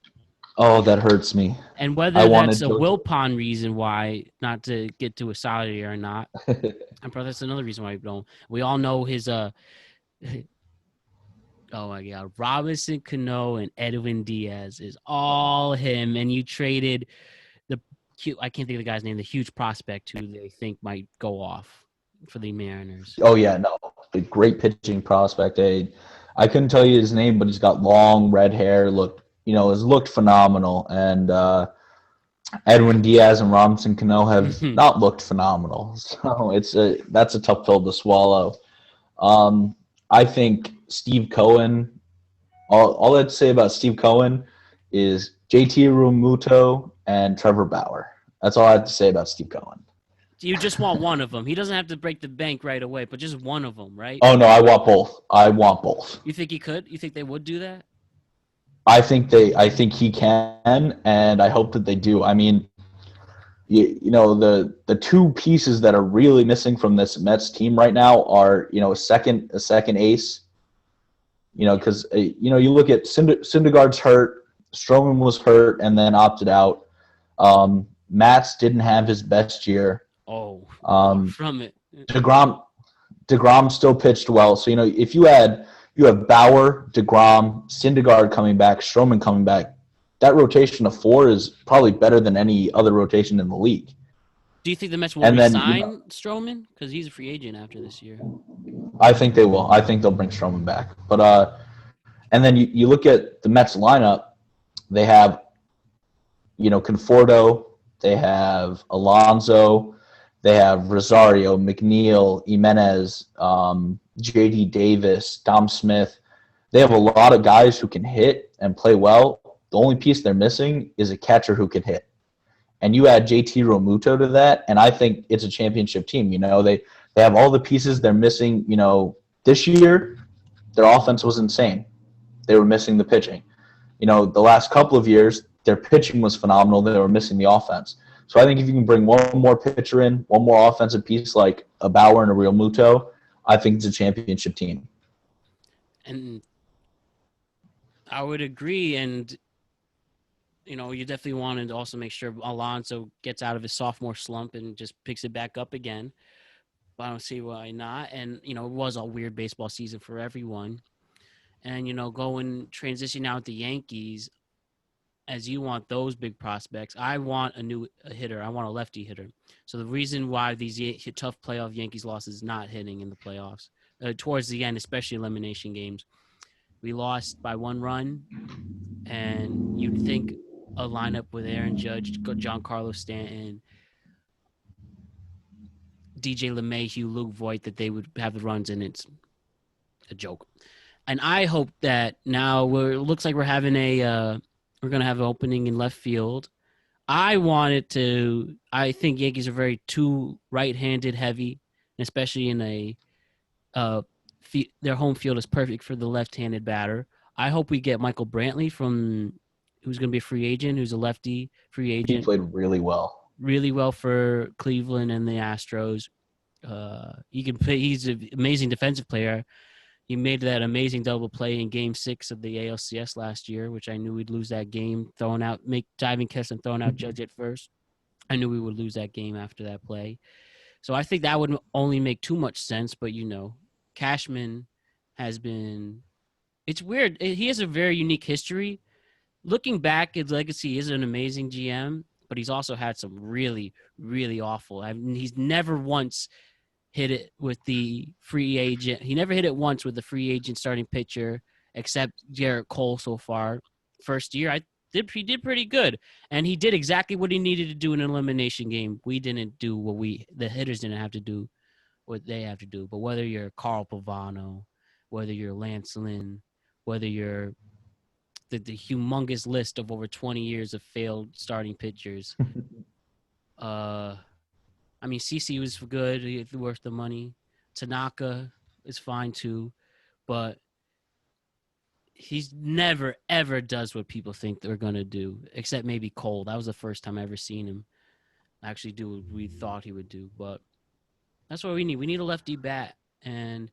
Oh, that hurts me. And I whether that's wanted a Joe. Wilpon reason why not to get to a salary or not, and probably that's another reason why we don't. We all know his oh my God, Robinson Cano and Edwin Diaz is all him, and you traded I can't think of the guy's name, the huge prospect who they think might go off for the Mariners. Oh yeah, no, a great pitching prospect. I couldn't tell you his name, but he's got long red hair. Has looked phenomenal. And Edwin Diaz and Robinson Cano have not looked phenomenal. So that's a tough pill to swallow. I think Steve Cohen. All I'd say about Steve Cohen is JT Realmuto and Trevor Bauer. That's all I have to say about Steve Cohen. You just want one of them. He doesn't have to break the bank right away, but just one of them, right? Oh no, I want both. You think he could? You think they would do that? I think he can, and I hope that they do. I mean, the two pieces that are really missing from this Mets team right now are a second ace. Because you look at Syndergaard's hurt, Stroman was hurt and then opted out. Matz didn't have his best year. Oh, from it. DeGrom still pitched well. So if you have Bauer, DeGrom, Syndergaard coming back, Stroman coming back, that rotation of four is probably better than any other rotation in the league. Do you think the Mets will resign Stroman? Because he's a free agent after this year. I think they will. I think they'll bring Stroman back. But and then you look at the Mets lineup. They have, Conforto. They have Alonso. They have Rosario, McNeil, Jimenez, J.D. Davis, Dom Smith. They have a lot of guys who can hit and play well. The only piece they're missing is a catcher who can hit. And you add JT Realmuto to that, and I think it's a championship team. They have all the pieces they're missing. This year, their offense was insane. They were missing the pitching. The last couple of years, their pitching was phenomenal. They were missing the offense. So I think if you can bring one more pitcher in, one more offensive piece like a Bauer and a Realmuto, I think it's a championship team. And I would agree. And, you definitely wanted to also make sure Alonso gets out of his sophomore slump and just picks it back up again. But I don't see why not. And, it was a weird baseball season for everyone. And, transition out the Yankees, as you want those big prospects, I want a hitter. I want a lefty hitter. So the reason why these tough playoff Yankees losses is not hitting in the playoffs, towards the end, especially elimination games, we lost by 1 run, and you'd think a lineup with Aaron Judge, Giancarlo Stanton, DJ LeMahieu, Luke Voigt, that they would have the runs, and it's a joke. And I hope that now it looks like we're having we're going to have an opening in left field. I think Yankees are very too right-handed heavy, especially in their home field is perfect for the left-handed batter. I hope we get Michael Brantley who's going to be a free agent, who's a lefty free agent. He played really well. Really well for Cleveland and the Astros. He can play. He's an amazing defensive player. He made that amazing double play in Game 6 of the ALCS last year, which I knew we'd lose that game, diving catch and throwing out Judge at first. I knew we would lose that game after that play. So I think that would only make too much sense, but Cashman has been – it's weird. He has a very unique history. Looking back, his legacy is an amazing GM, but he's also had some really, really awful – he's never once – hit it with the free agent. He never hit it once with the free agent starting pitcher, except Garrett Cole so far. First year, he did pretty good, and he did exactly what he needed to do in an elimination game. We didn't do the hitters didn't have to do what they have to do. But whether you're Carl Pavano, whether you're Lance Lynn, whether you're the humongous list of over 20 years of failed starting pitchers, CC was good, worth the money. Tanaka is fine too, but he's never ever does what people think they're gonna do, except maybe Cole. That was the first time I ever seen him actually do what we thought he would do. But that's what we need. We need a lefty bat, and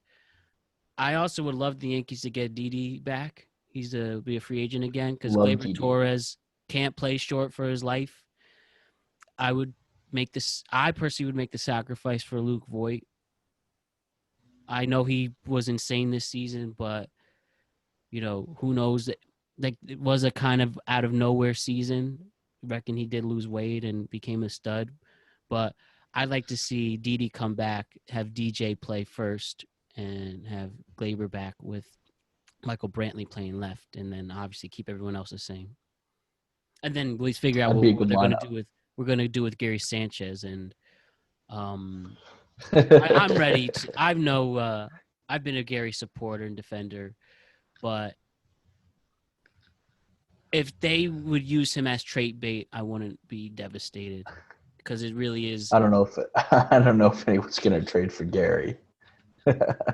I also would love the Yankees to get Didi back. He's be a free agent again because Love Gleyber Didi. Torres can't play short for his life. I personally would make the sacrifice for Luke Voigt. I know he was insane this season, but who knows? Like, it was a kind of out of nowhere season. I reckon he did lose weight and became a stud, but I'd like to see Didi come back, have DJ play first, and have Gleyber back with Michael Brantley playing left, and then obviously keep everyone else the same. And then we figure out That'd be a what good they're going to do with Gary Sanchez. And I'm ready to. I've been a Gary supporter and defender, but if they would use him as trait bait, I wouldn't be devastated because it really is. I don't know if anyone's gonna trade for Gary.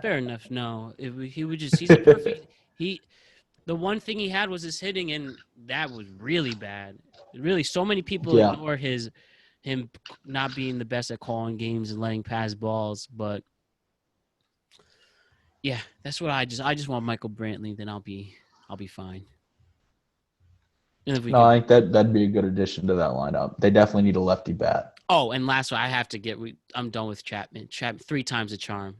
Fair enough. No, he would just. He's a perfect. The one thing he had was his hitting, and that was really bad. Really, so many people ignore him not being the best at calling games and letting pass balls. But yeah, that's what I just want Michael Brantley. Then I'll be fine. I think that'd be a good addition to that lineup. They definitely need a lefty bat. Oh, and last one, I have to get. I'm done with Chapman. 3 times a charm.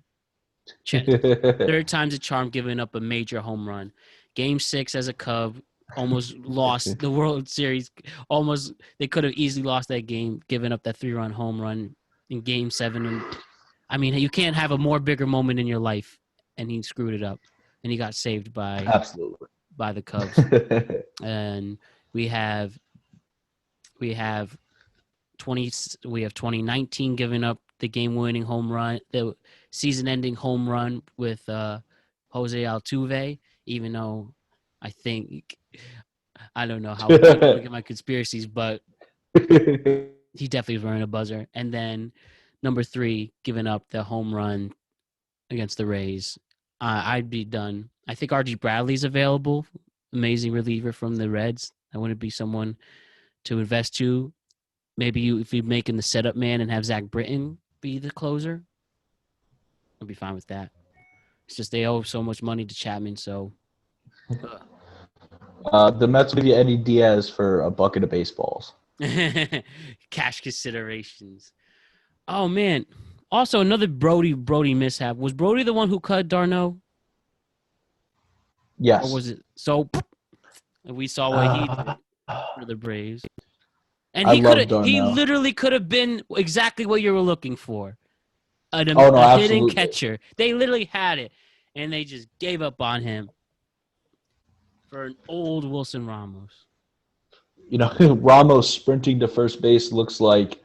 Third time's a charm, giving up a major home run. Game 6 as a Cub, almost lost the World Series. Almost, they could have easily lost that game, giving up that 3-run home run in Game 7. And I mean, you can't have a more bigger moment in your life, and he screwed it up, and he got saved by the Cubs. And we have 2019 giving up the game-winning home run, the season-ending home run with Jose Altuve. Even though I don't know how I look at my conspiracies, but he definitely was wearing a buzzer. And then number 3, giving up the home run against the Rays. I'd be done. I think R.G. Bradley's available. Amazing reliever from the Reds. That wouldn't be someone to invest to. Maybe if you're making the setup man and have Zach Britton be the closer, I'd be fine with that. It's just they owe so much money to Chapman, so. The Mets will give you Eddie Diaz for a bucket of baseballs. Cash considerations. Oh, man. Also, another Brody mishap. Was Brody the one who cut d'Arnaud? Yes. Or was it? So, we saw what he did for the Braves. And he literally could have been exactly what you were looking for. A hitting catcher. They literally had it, and they just gave up on him for an old Wilson Ramos. Ramos sprinting to first base looks like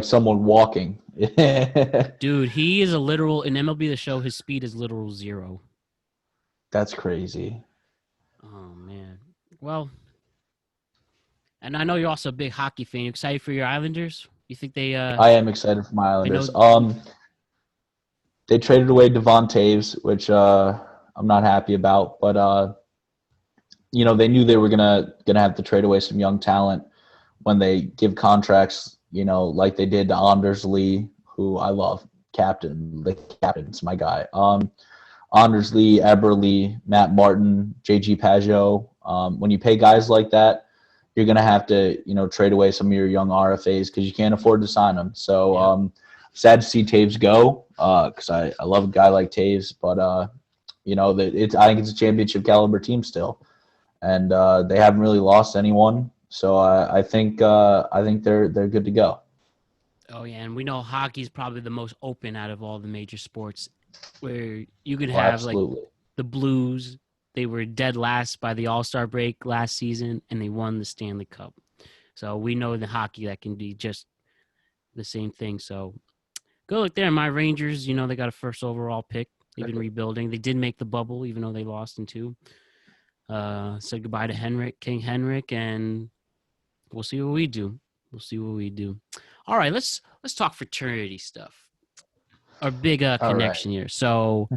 someone walking. Dude, he is a literal, in MLB The Show, his speed is literal 0. That's crazy. Oh, man. Well, and I know you're also a big hockey fan. You excited for your Islanders? You think they I am excited for my Islanders. They traded away Devon Taves, which I'm not happy about, but they knew they were gonna have to trade away some young talent when they give contracts, like they did to Anders Lee, who I love, the captain's my guy. Anders Lee, Eberle, Matt Martin, JG Pageau. When you pay guys like that, you're going to have to, trade away some of your young RFAs because you can't afford to sign them. So sad to see Taves go because I love a guy like Taves, but, I think it's a championship caliber team still. And they haven't really lost anyone. So I think they're good to go. Oh, yeah, and we know hockey is probably the most open out of all the major sports where you could have, like, the Blues. They were dead last by the All-Star break last season, and they won the Stanley Cup. So we know in the hockey that can be just the same thing. So go look there. My Rangers, they got a first overall pick. They've been rebuilding. They did make the bubble, even though they lost in 2. Said goodbye to King Henrik, and we'll see what we do. All right, let's talk fraternity stuff. Our big connection here. So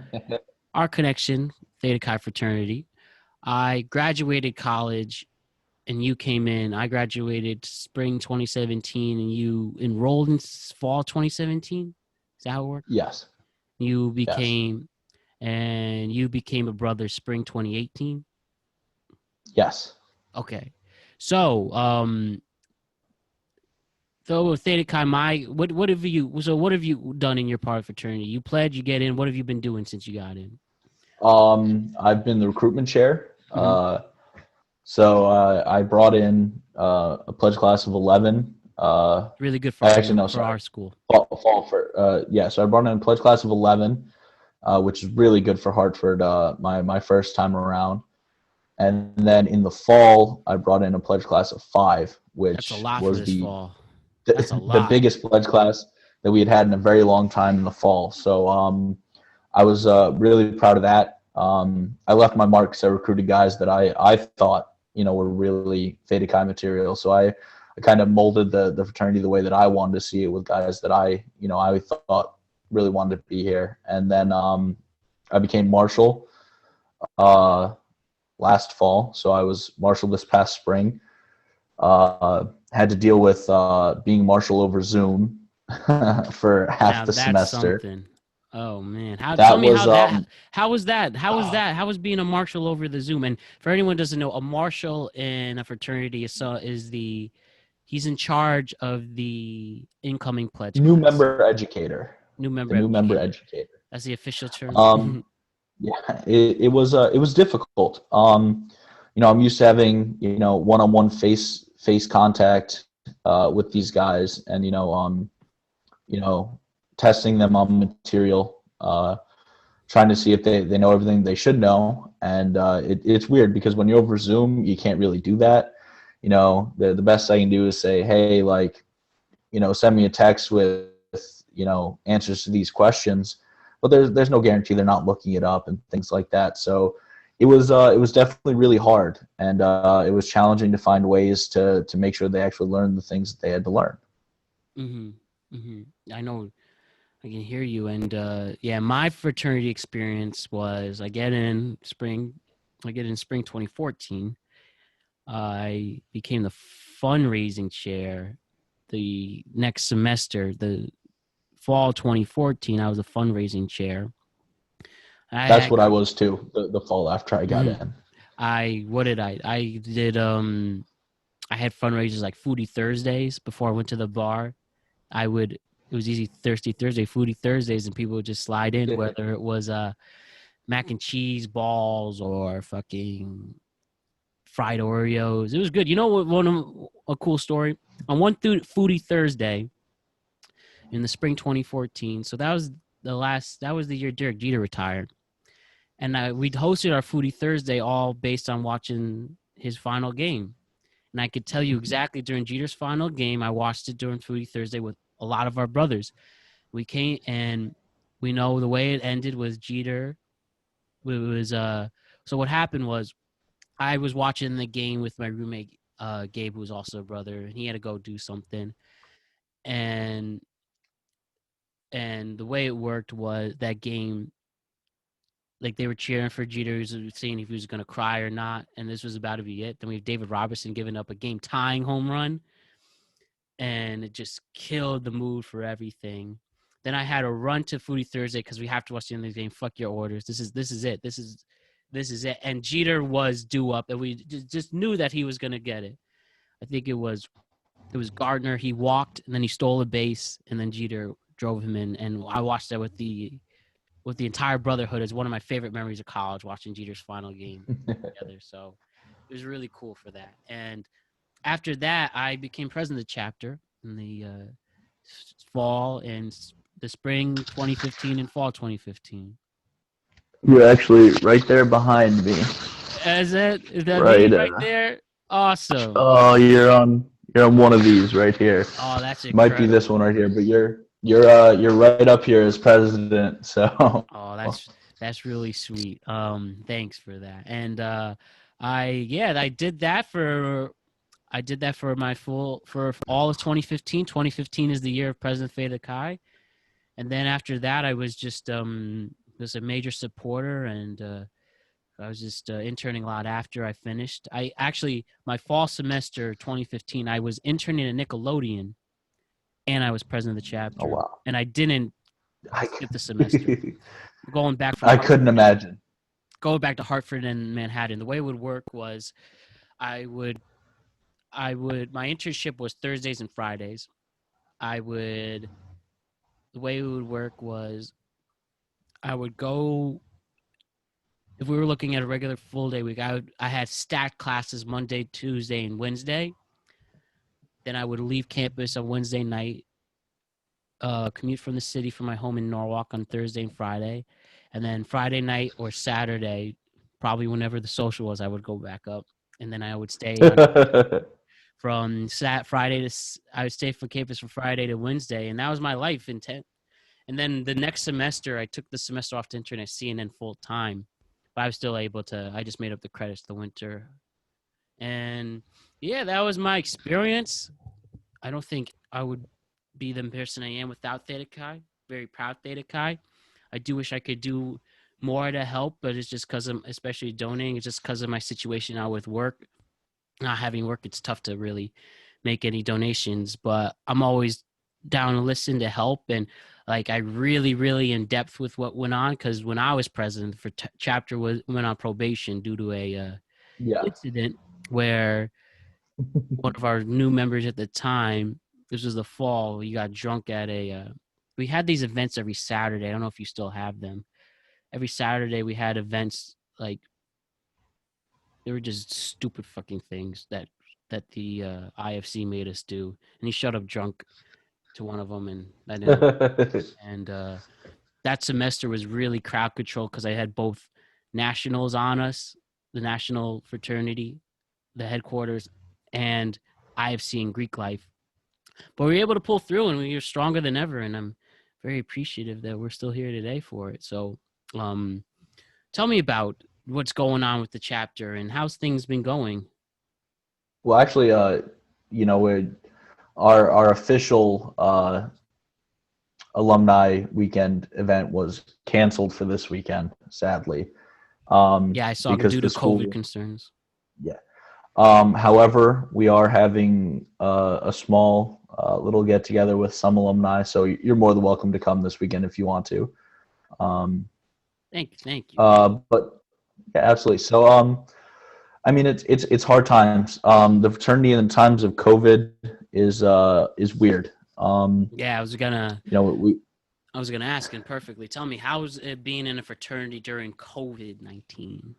our connection, Theta Chi Fraternity. I graduated college and you came in. I graduated spring 2017 and you enrolled in fall 2017. Is that how it worked? Yes. You Yes. became a brother spring 2018. Yes. Okay. So, so Theta Chi, what have you done in your part fraternity? You pledged, you get in. What have you been doing since you got in? I've been the recruitment chair. Mhm. So I brought in a pledge class of 11. Really good for Actually, no, for sorry. our school. Fall for yeah. So I brought in a pledge class of 11, which is really good for Hartford. My first time around, and then in the fall I brought in a pledge class of 5, That's a which lot for was this the fall. That's a the lot. biggest pledge class that we had in a very long time in the fall. So I was really proud of that. I left my mark because I recruited guys that I thought were really Theta Chi material. So I kind of molded the fraternity the way that I wanted to see it with guys that I thought really wanted to be here. And then I became marshal uh, last fall. So I was marshal this past spring. Had to deal with being marshal over Zoom for half Now the that's semester. something. Oh man, how? Tell That me was how that. How was that? How was that? How was being a marshal over the Zoom? And for anyone who doesn't know, a marshal in a fraternity he's in charge of the incoming pledge new class. member educator. New The member new member educator. educator. That's the official term. Um, yeah, it was difficult. I'm used to having one-on-one face contact with these guys, and testing them on material, trying to see if they know everything they should know. And it's weird because when you're over Zoom, you can't really do that. The best I can do is say, hey, like, send me a text with answers to these questions, but there's no guarantee they're not looking it up and things like that. So it was definitely really hard, and it was challenging to find ways to make sure they actually learned the things that they had to learn. I know. I can hear you. And yeah, my fraternity experience was I get in spring 2014. I became the fundraising chair the next semester, the fall 2014. I was a fundraising chair. I That's had what I was too. The fall after I got mhm. in. What did I did I had fundraisers like Foodie Thursdays before I went to the bar. It was easy thirsty Thursday, Foodie Thursdays, and people would just slide in, whether it was mac and cheese balls or fucking fried Oreos. It was good. You know what? A cool story on Foodie Thursday in the spring 2014. So that was the year Derek Jeter retired, and we hosted our Foodie Thursday all based on watching his final game. And I could tell you exactly during Jeter's final game, I watched it during Foodie Thursday with a lot of our brothers. We came and we know the way it ended was Jeter. It was so what happened was I was watching the game with my roommate Gabe, who was also a brother, and he had to go do something. And the way it worked was that game, like they were cheering for Jeter, seeing if he was going to cry or not, and this was about to be it. Then we have David Robertson giving up a game tying home run, and it just killed the mood for everything. Then I had to run to Foodie Thursday because we have to watch the end of the game. Fuck your orders. This is it. This is it. And Jeter was due up, and we just knew that he was gonna get it. I think it was Gardner. He walked, and then he stole a base, and then Jeter drove him in. And I watched that with the entire brotherhood as one of my favorite memories of college, watching Jeter's final game together. So it was really cool for that. And after that, I became president of the chapter in the fall and the spring 2015 and fall 2015. You're actually right there behind me. Is that me Right. right there? Awesome. Oh, you're on one of these right here. Oh, that's Might be this incredible. one right here, but you're right up here as president. So Oh, that's really sweet. Thanks for that. And I did that for for all of 2015. 2015 is the year of President Theta Chi. And then after that I was just a major supporter and I was just interning a lot after I finished. My fall semester 2015, I was interning at Nickelodeon, and I was president of the Oh chapter, wow. and I didn't I, skip the semester. Going back from I couldn't imagine. going back to Hartford and Manhattan, the way it would work was I would my internship was Thursdays and Fridays. The way it would work was I would go, if we were looking at a regular full day week, I had stacked classes Monday, Tuesday, and Wednesday. Then I would leave campus on Wednesday night, commute from the city from my home in Norwalk on Thursday and Friday. And then Friday night or Saturday, probably whenever the social was, I would go back up. And then I would stay on from I would stay for campus from Friday to Wednesday. And that was my life in 10. And then the next semester, I took the semester off to intern at CNN full time. But I was still able to, I just made up the credits the winter. And yeah, that was my experience. I don't think I would be the person I am without Theta Chi. Very proud Theta Chi. I do wish I could do more to help, but it's just because I'm, especially donating, it's just because of my situation now with work. Not having work, it's tough to really make any donations, but I'm always down to listen to help. And like, I really in depth with what went on, because when I was president for chapter went on probation due to a incident where one of our new members at the time, this was the fall, he got drunk at we had these events every Saturday. I don't know if you still have them. Every Saturday we had events, like they were just stupid fucking things that the IFC made us do. And he showed up drunk to one of them, and I didn't. And that semester was really crowd control because I had both nationals on us, the national fraternity, the headquarters, and IFC and Greek life. But we were able to pull through, and we were stronger than ever. And I'm very appreciative that we're still here today for it. So tell me about what's going on with the chapter and how's things been going. Well, actually, you know, our official alumni weekend event was canceled for this weekend, sadly. Yeah, I saw due to COVID concerns. Yeah. However, we are having a small little get together with some alumni, so you're more than welcome to come this weekend if you want to. Thank you. But yeah, absolutely. So, I mean, it's hard times. The fraternity in times of COVID is weird. Yeah, I was gonna ask, and perfectly. Tell me, how's it being in a fraternity during COVID-19?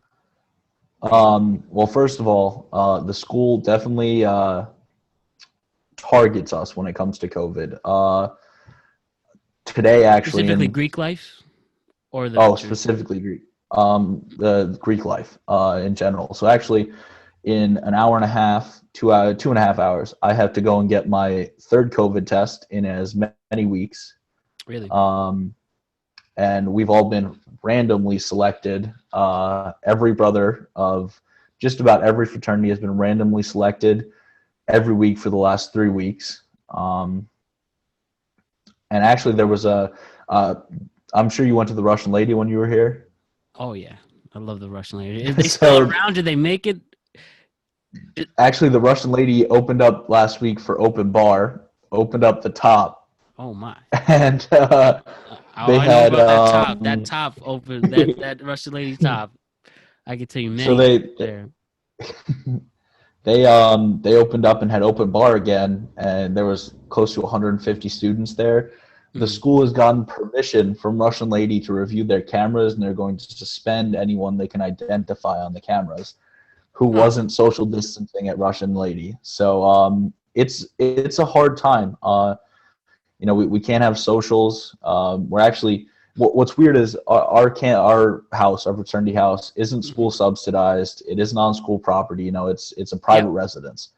Well, first of all, the school definitely targets us when it comes to COVID. Today, actually, Specifically Greek life, or the specifically Greek, the Greek life in general. So actually, in an hour and a half, 2.5 hours, I have to go and get my third COVID test in as many weeks. Really? And we've all been randomly selected. Every brother of just about every fraternity has been randomly selected every week for the last 3 weeks. And actually, there was I'm sure you went to the Russian Lady when you were here. Oh yeah, I love the Russian Lady. Is they still around? Did they make it? Actually, the Russian Lady opened up last week for open bar. Opened up the top. Oh my! And they I know about that top open. That Russian Lady top. I can tell you many. So they opened up and had open bar again, and there was close to 150 students there. The school has gotten permission from Russian Lady to review their cameras, and they're going to suspend anyone they can identify on the cameras who wasn't social distancing at Russian Lady. So it's a hard time. You know, we can't have socials. We're actually what's weird is our house, our fraternity house, isn't school subsidized. It isn't on school property. You know, it's a private residence.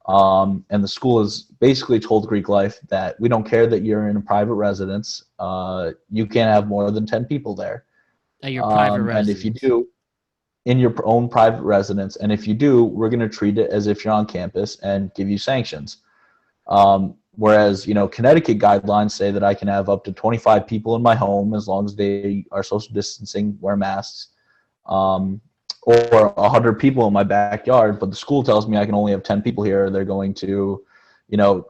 And the school has basically told Greek life that we don't care that you're in a private residence. You can't have more than 10 people there. At your private residence. And if you do, in your own private residence, and if you do, we're going to treat it as if you're on campus and give you sanctions. Whereas, you know, Connecticut guidelines say that I can have up to 25 people in my home as long as they are social distancing, wear masks. or 100 people in my backyard, but the school tells me I can only have 10 people here. They're going to,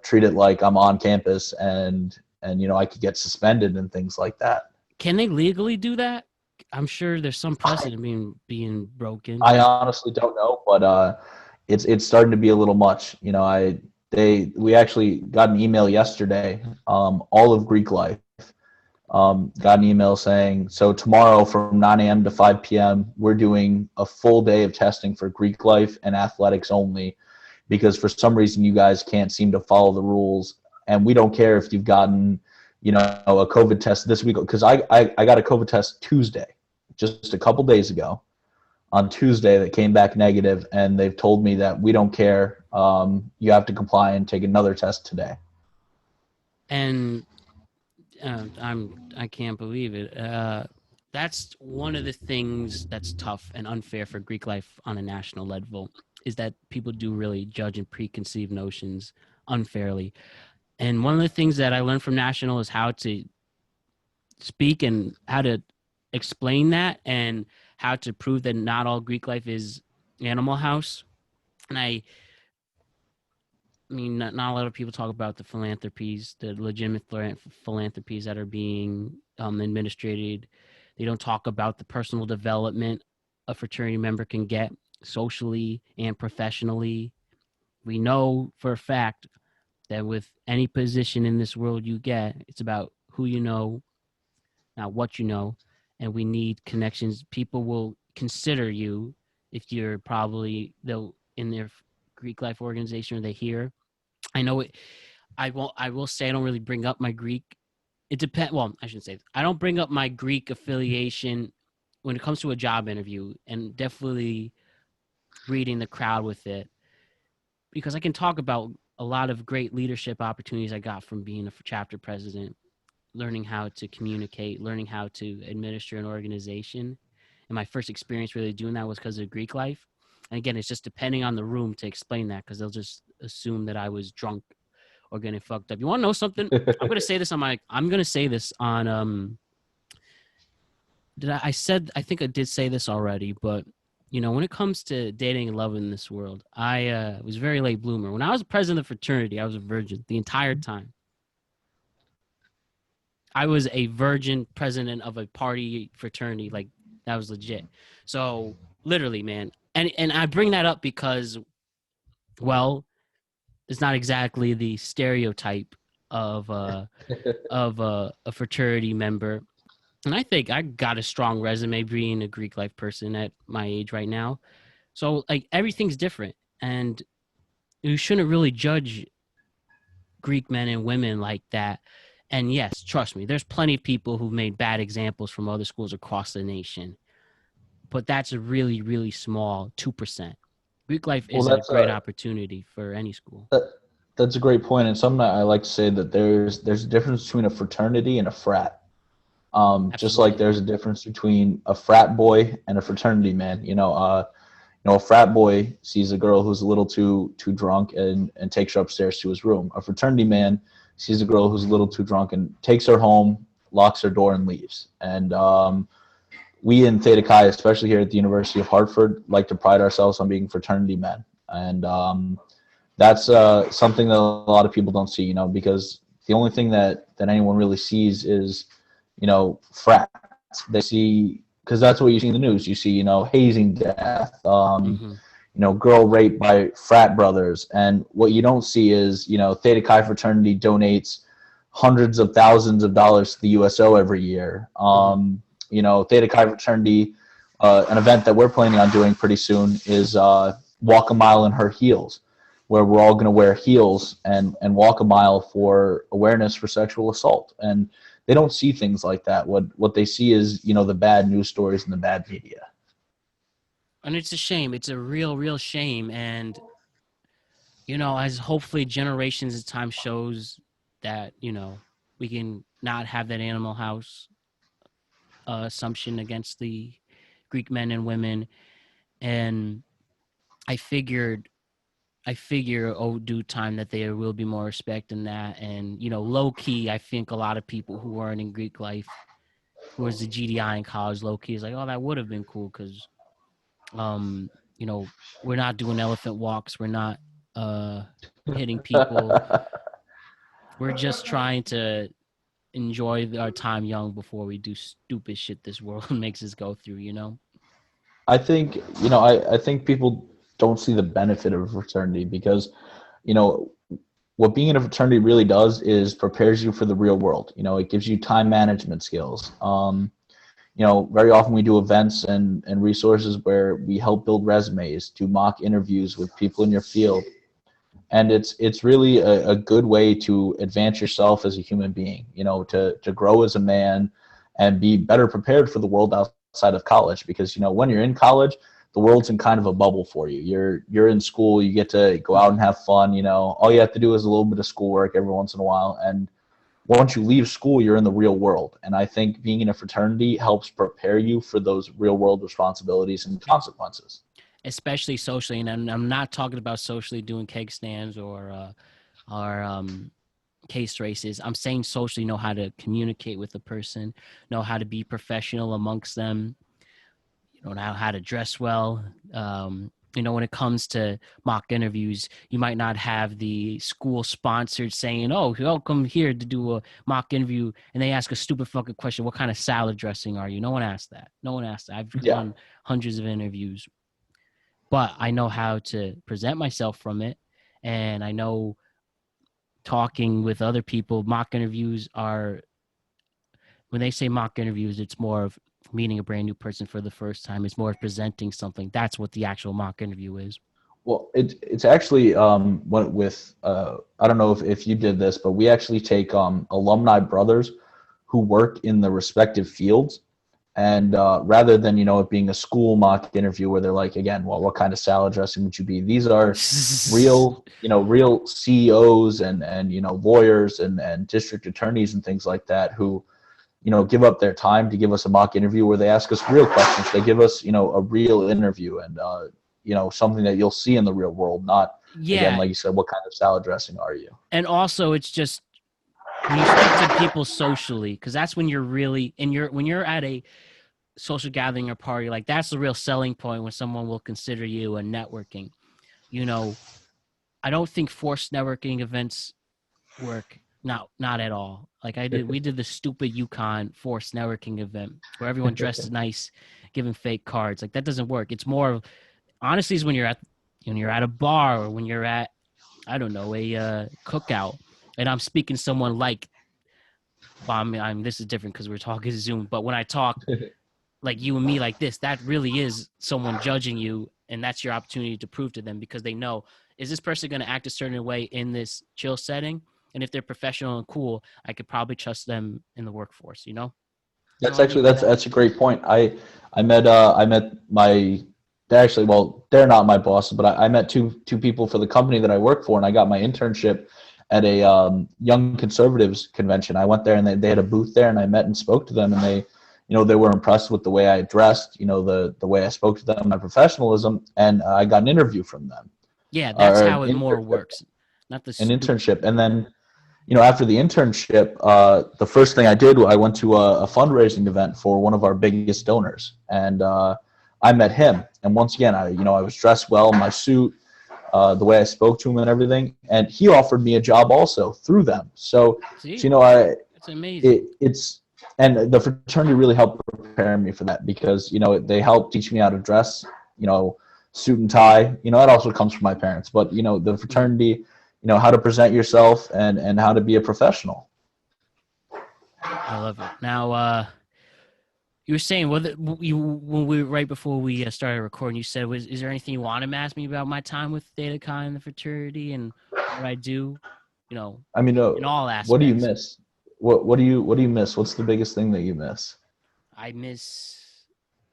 treat it like I'm on campus, and I could get suspended and things like that. Can they legally do that? I'm sure there's some precedent being broken. I honestly don't know, but it's starting to be a little much. We actually got an email yesterday. All of Greek life got an email saying, so tomorrow from 9 a.m. to 5 p.m., we're doing a full day of testing for Greek life and athletics only, because for some reason you guys can't seem to follow the rules. And we don't care if you've gotten, a COVID test this week, because I got a COVID test Tuesday, just a couple days ago, on Tuesday, that came back negative, and they've told me that we don't care. You have to comply and take another test today. And I can't believe it. That's one of the things that's tough and unfair for Greek life on a national level, is that people do really judge and preconceived notions unfairly. And one of the things that I learned from national is how to speak and how to explain that, and how to prove that not all Greek life is Animal House. And I mean, not a lot of people talk about the philanthropies, the legitimate philanthropies that are being administrated. They don't talk about the personal development a fraternity member can get socially and professionally. We know for a fact that with any position in this world you get, it's about who you know, not what you know. And we need connections. People will consider you if you're probably in their Greek life organization, or they hear. I know it. I will say I don't really bring up my Greek. It depends. Well, I shouldn't say this. I don't bring up my Greek affiliation when it comes to a job interview, and definitely reading the crowd with it, because I can talk about a lot of great leadership opportunities I got from being a chapter president, learning how to communicate, learning how to administer an organization. And my first experience really doing that was because of Greek life. And again, it's just depending on the room to explain that, because they'll just assume that I was drunk or getting fucked up. You want to know something? I'm going to say this on I think I did say this already, but when it comes to dating and love in this world, I was a very late bloomer. When I was president of the fraternity, I was a virgin the entire time. I was a virgin president of a party fraternity. Like, that was legit. So literally, man. And I bring that up because, well, it's not exactly the stereotype of a fraternity member. And I think I got a strong resume being a Greek life person at my age right now. So like, everything's different, and you shouldn't really judge Greek men and women like that. And yes, trust me, there's plenty of people who've made bad examples from other schools across the nation. But that's a really, really small 2%. Greek life is a great opportunity for any school. That's a great point, and something I like to say, that there's a difference between a fraternity and a frat. Just like there's a difference between a frat boy and a fraternity man. A frat boy sees a girl who's a little too drunk and takes her upstairs to his room. A fraternity man sees a girl who's a little too drunk and takes her home, locks her door, and leaves. And we in Theta Chi, especially here at the University of Hartford, like to pride ourselves on being fraternity men. And that's something that a lot of people don't see, because the only thing that anyone really sees is, frats. They see, because that's what you see in the news. You see, hazing death, girl raped by frat brothers. And what you don't see is, Theta Chi Fraternity donates hundreds of thousands of dollars to the USO every year. Theta Chi Fraternity, an event that we're planning on doing pretty soon is Walk a Mile in Her Heels, where we're all going to wear heels and walk a mile for awareness for sexual assault. And they don't see things like that. What they see is, the bad news stories and the bad media. And it's a shame. It's a real, real shame. And, as hopefully generations of time shows that, we can not have that Animal House assumption against the Greek men and women. And I figure due time that there will be more respect in that. And, low key, I think a lot of people who weren't in Greek life, who was the GDI in college, low key is like, oh, that would have been cool, because You know, we're not doing elephant walks. We're not hitting people. We're just trying to enjoy our time young before we do stupid shit this world makes us go through, you know? I think, I think people don't see the benefit of a fraternity because, you know, what being in a fraternity really does is prepares you for the real world. It gives you time management skills. Very often we do events and resources where we help build resumes, do mock interviews with people in your field. And it's really a good way to advance yourself as a human being, to grow as a man and be better prepared for the world outside of college. Because, when you're in college, the world's in kind of a bubble for you. You're in school, you get to go out and have fun, all you have to do is a little bit of schoolwork every once in a while. And once you leave school, you're in the real world. And I think being in a fraternity helps prepare you for those real world responsibilities and consequences. Especially socially, and I'm not talking about socially doing keg stands or case races. I'm saying socially, know how to communicate with a person, know how to be professional amongst them, know how to dress well. When it comes to mock interviews, you might not have the school sponsored saying, "Oh, welcome here to do a mock interview," and they ask a stupid fucking question: "What kind of salad dressing are you?" No one asked that. No one asked that. I've Yeah. done hundreds of interviews, but I know how to present myself from it, and I know talking with other people. Mock interviews are, when they say mock interviews, it's more of meeting a brand new person for the first time. It's more of presenting something. That's what the actual mock interview is. Well, it's actually with I don't know if you did this, but we actually take alumni brothers who work in the respective fields, and rather than it being a school mock interview where they're like, again, well, what kind of salad dressing would you be? These are real CEOs and lawyers and district attorneys and things like that who give up their time to give us a mock interview where they ask us real questions. They give us a real interview and something that you'll see in the real world, not again, Yeah. like you said, what kind of salad dressing are you? And also it's just when you speak to people socially, because that's when you're really when you're at a social gathering or party, like that's the real selling point when someone will consider you a networking. I don't think forced networking events work. Not at all. Like we did the stupid UConn forced networking event where everyone dressed nice, giving fake cards. Like that doesn't work. It's more of, honestly, is when you're at a bar or when you're at, I don't know, a cookout, and I'm speaking to someone like, well, I'm this is different because we're talking Zoom, but when I talk like you and me like this, that really is someone judging you, and that's your opportunity to prove to them, because they know, is this person going to act a certain way in this chill setting? And if they're professional and cool, I could probably trust them in the workforce. You know That's what I mean actually by that's that? that's a great point. I met my they're actually, well, they're not my bosses, but I met two people for the company that I work for, and I got my internship at a young conservatives convention. I went there and they had a booth there, and I met and spoke to them, and they were impressed with the way I dressed, the way I spoke to them, my professionalism, and I got an interview from them, Yeah, that's or how it more works. Not the an stupid. internship, and then after the internship, the first thing I did, I went to a fundraising event for one of our biggest donors, and I met him. And once again, I was dressed well, my suit, the way I spoke to him, and everything. And he offered me a job also through them. So See, it's amazing. it's and the fraternity really helped prepare me for that because they helped teach me how to dress, suit and tie. That also comes from my parents, but the Mhm. fraternity, how to present yourself and how to be a professional. I love it. Now, you were saying, well, when we right before we started recording, you said, is there anything you want to ask me about my time with Theta Chi and the fraternity and what I do? I mean, In all what do you aspects. miss? What do you miss? What's the biggest thing that you miss? I miss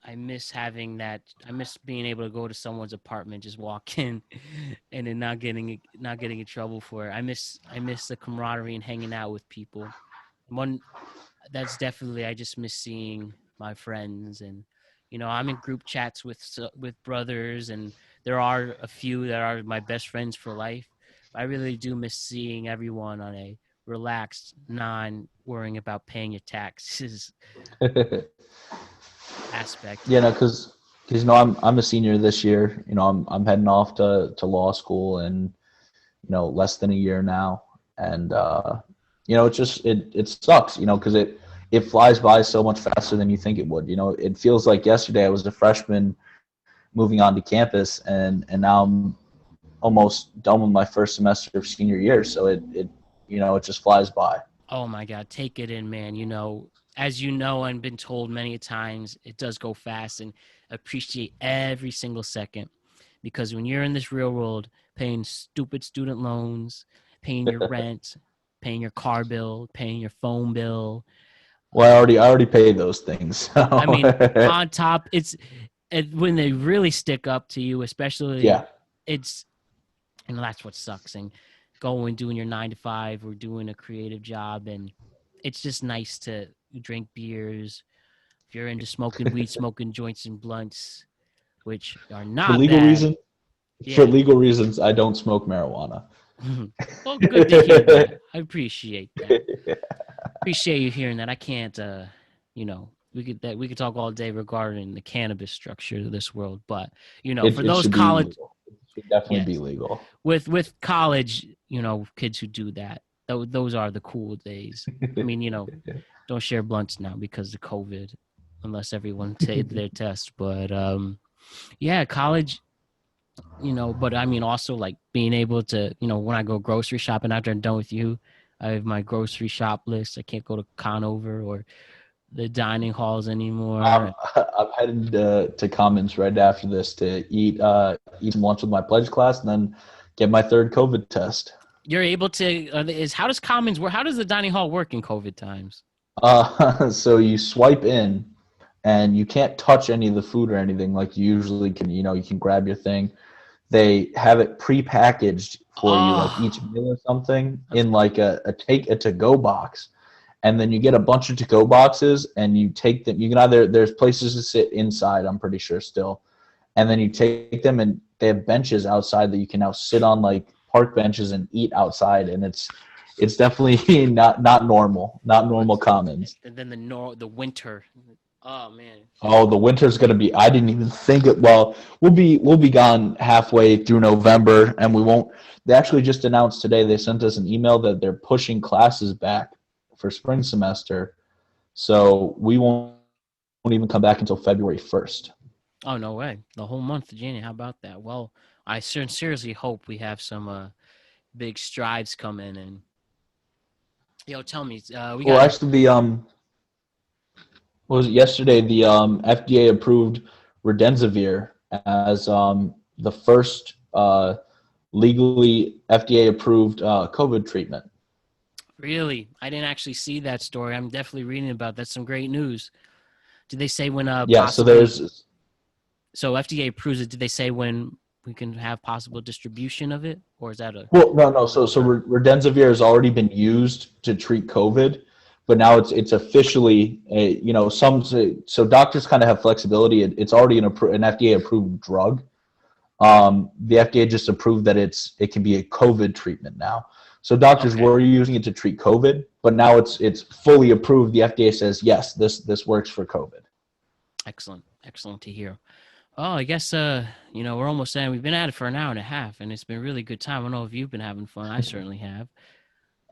I miss having that. I miss being able to go to someone's apartment, just walk in, and then not getting in trouble for it. I miss the camaraderie and hanging out with people. One that's definitely, I just miss seeing my friends, and I'm in group chats with brothers, and there are a few that are my best friends for life. I really do miss seeing everyone on a relaxed, non worrying about paying your taxes Yeah, aspect. no, because because I'm a senior this year. I'm heading off to law school in less than a year now, and it sucks, because it flies by so much faster than you think it would. It feels like yesterday I was a freshman moving onto campus, and now I'm almost done with my first semester of senior year. So it just flies by. Oh my God, take it in, man. As you know, and been told many times, it does go fast, and appreciate every single second, because when you're in this real world, paying stupid student loans, paying your rent, paying your car bill, paying your phone bill. Well, I already paid those things. I mean, on top, when they really stick up to you, especially, yeah. that's what sucks. And doing your 9 to 5 or doing a creative job, and it's just nice to drink beers. If you're into smoking weed, smoking joints and blunts, which are For not legal bad. reasons, Yeah. I don't smoke marijuana. Well, good to hear that. I appreciate that. Appreciate you hearing that. I can't, we could talk all day regarding the cannabis structure of this world, but for It those should be college, legal. It should definitely be yes, legal. with college, kids who do that, those are the cool days. I mean, don't share blunts now because of COVID, unless everyone take their test. But yeah, college, but I mean also like being able to, when I go grocery shopping after I'm done with you, I have my grocery shop list. I can't go to Conover or the dining halls anymore. I'm headed to Commons right after this to eat some lunch with my pledge class and then get my third COVID test. You're able to how does Commons work? How does the dining hall work in COVID times? So you swipe in, and you can't touch any of the food or anything like you usually can. You can grab your thing. They have it pre-packaged for you, like each meal or something, in like a to-go box. And then you get a bunch of to-go boxes, and you take them. You can there's places to sit inside, I'm pretty sure still, and then you take them, and they have benches outside that you can now sit on, like park benches, and eat outside. And it's definitely not normal Commons. And then the winter. Oh man. Oh, the winter's gonna be. I didn't even think it. Well, we'll be gone halfway through November, and we won't. They actually just announced today. They sent us an email that they're pushing classes back for spring semester, so we won't even come back until February 1st. Oh no way! The whole month of January. How about that? Well, I sincerely hope we have some big strides coming. And tell me, Well, actually, what was it yesterday? The FDA approved Redensivir as the first legally FDA approved COVID treatment. Really? I didn't actually see that story. I'm definitely reading about that. That's some great news. Did they say when Yeah, possibly? so So FDA approves it. Did they say when we can have possible distribution of it, or is that a? well, no. So Redensivir has already been used to treat COVID, but now it's officially so doctors kind of have flexibility. It's already an FDA approved drug. The FDA just approved that it can be a COVID treatment now. So doctors were using it to treat COVID, but now it's fully approved. The FDA says yes, this works for COVID. Excellent to hear. Oh, I guess we're almost done. We've been at it for an hour and a half, and it's been a really good time. I don't know if you've been having fun. I certainly have.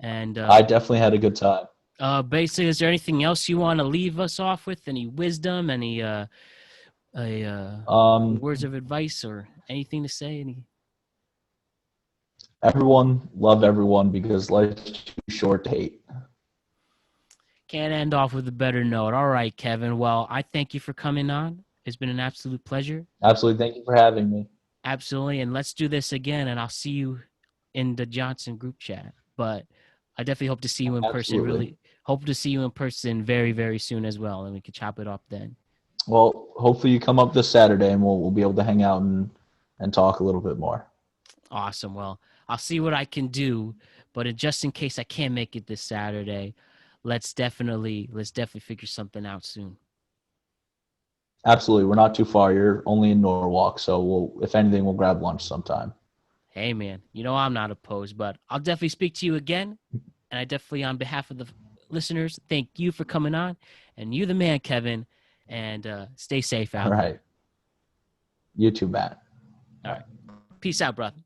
And I definitely had a good time. Basically, is there anything else you want to leave us off with? Any wisdom? Any words of advice or anything to say? Everyone love everyone because life's too short to hate. Can't end off with a better note. All right, Kevin. Well, I thank you for coming on. It's been an absolute pleasure. Absolutely. Thank you for having me. Absolutely. And let's do this again, and I'll see you in the Johnson group chat. But I definitely hope to see you in person. Really hope to see you in person very, very soon as well, and we can chop it up then. Well, hopefully you come up this Saturday, and we'll be able to hang out and talk a little bit more. Awesome. Well, I'll see what I can do, but just in case I can't make it this Saturday, let's definitely figure something out soon. Absolutely. We're not too far. You're only in Norwalk, so if anything, we'll grab lunch sometime. Hey, man, I'm not opposed, but I'll definitely speak to you again. And I definitely, on behalf of the listeners, thank you for coming on. And you the man, Kevin, and stay safe out there. All right. You too, Matt. All right. Peace out, brother.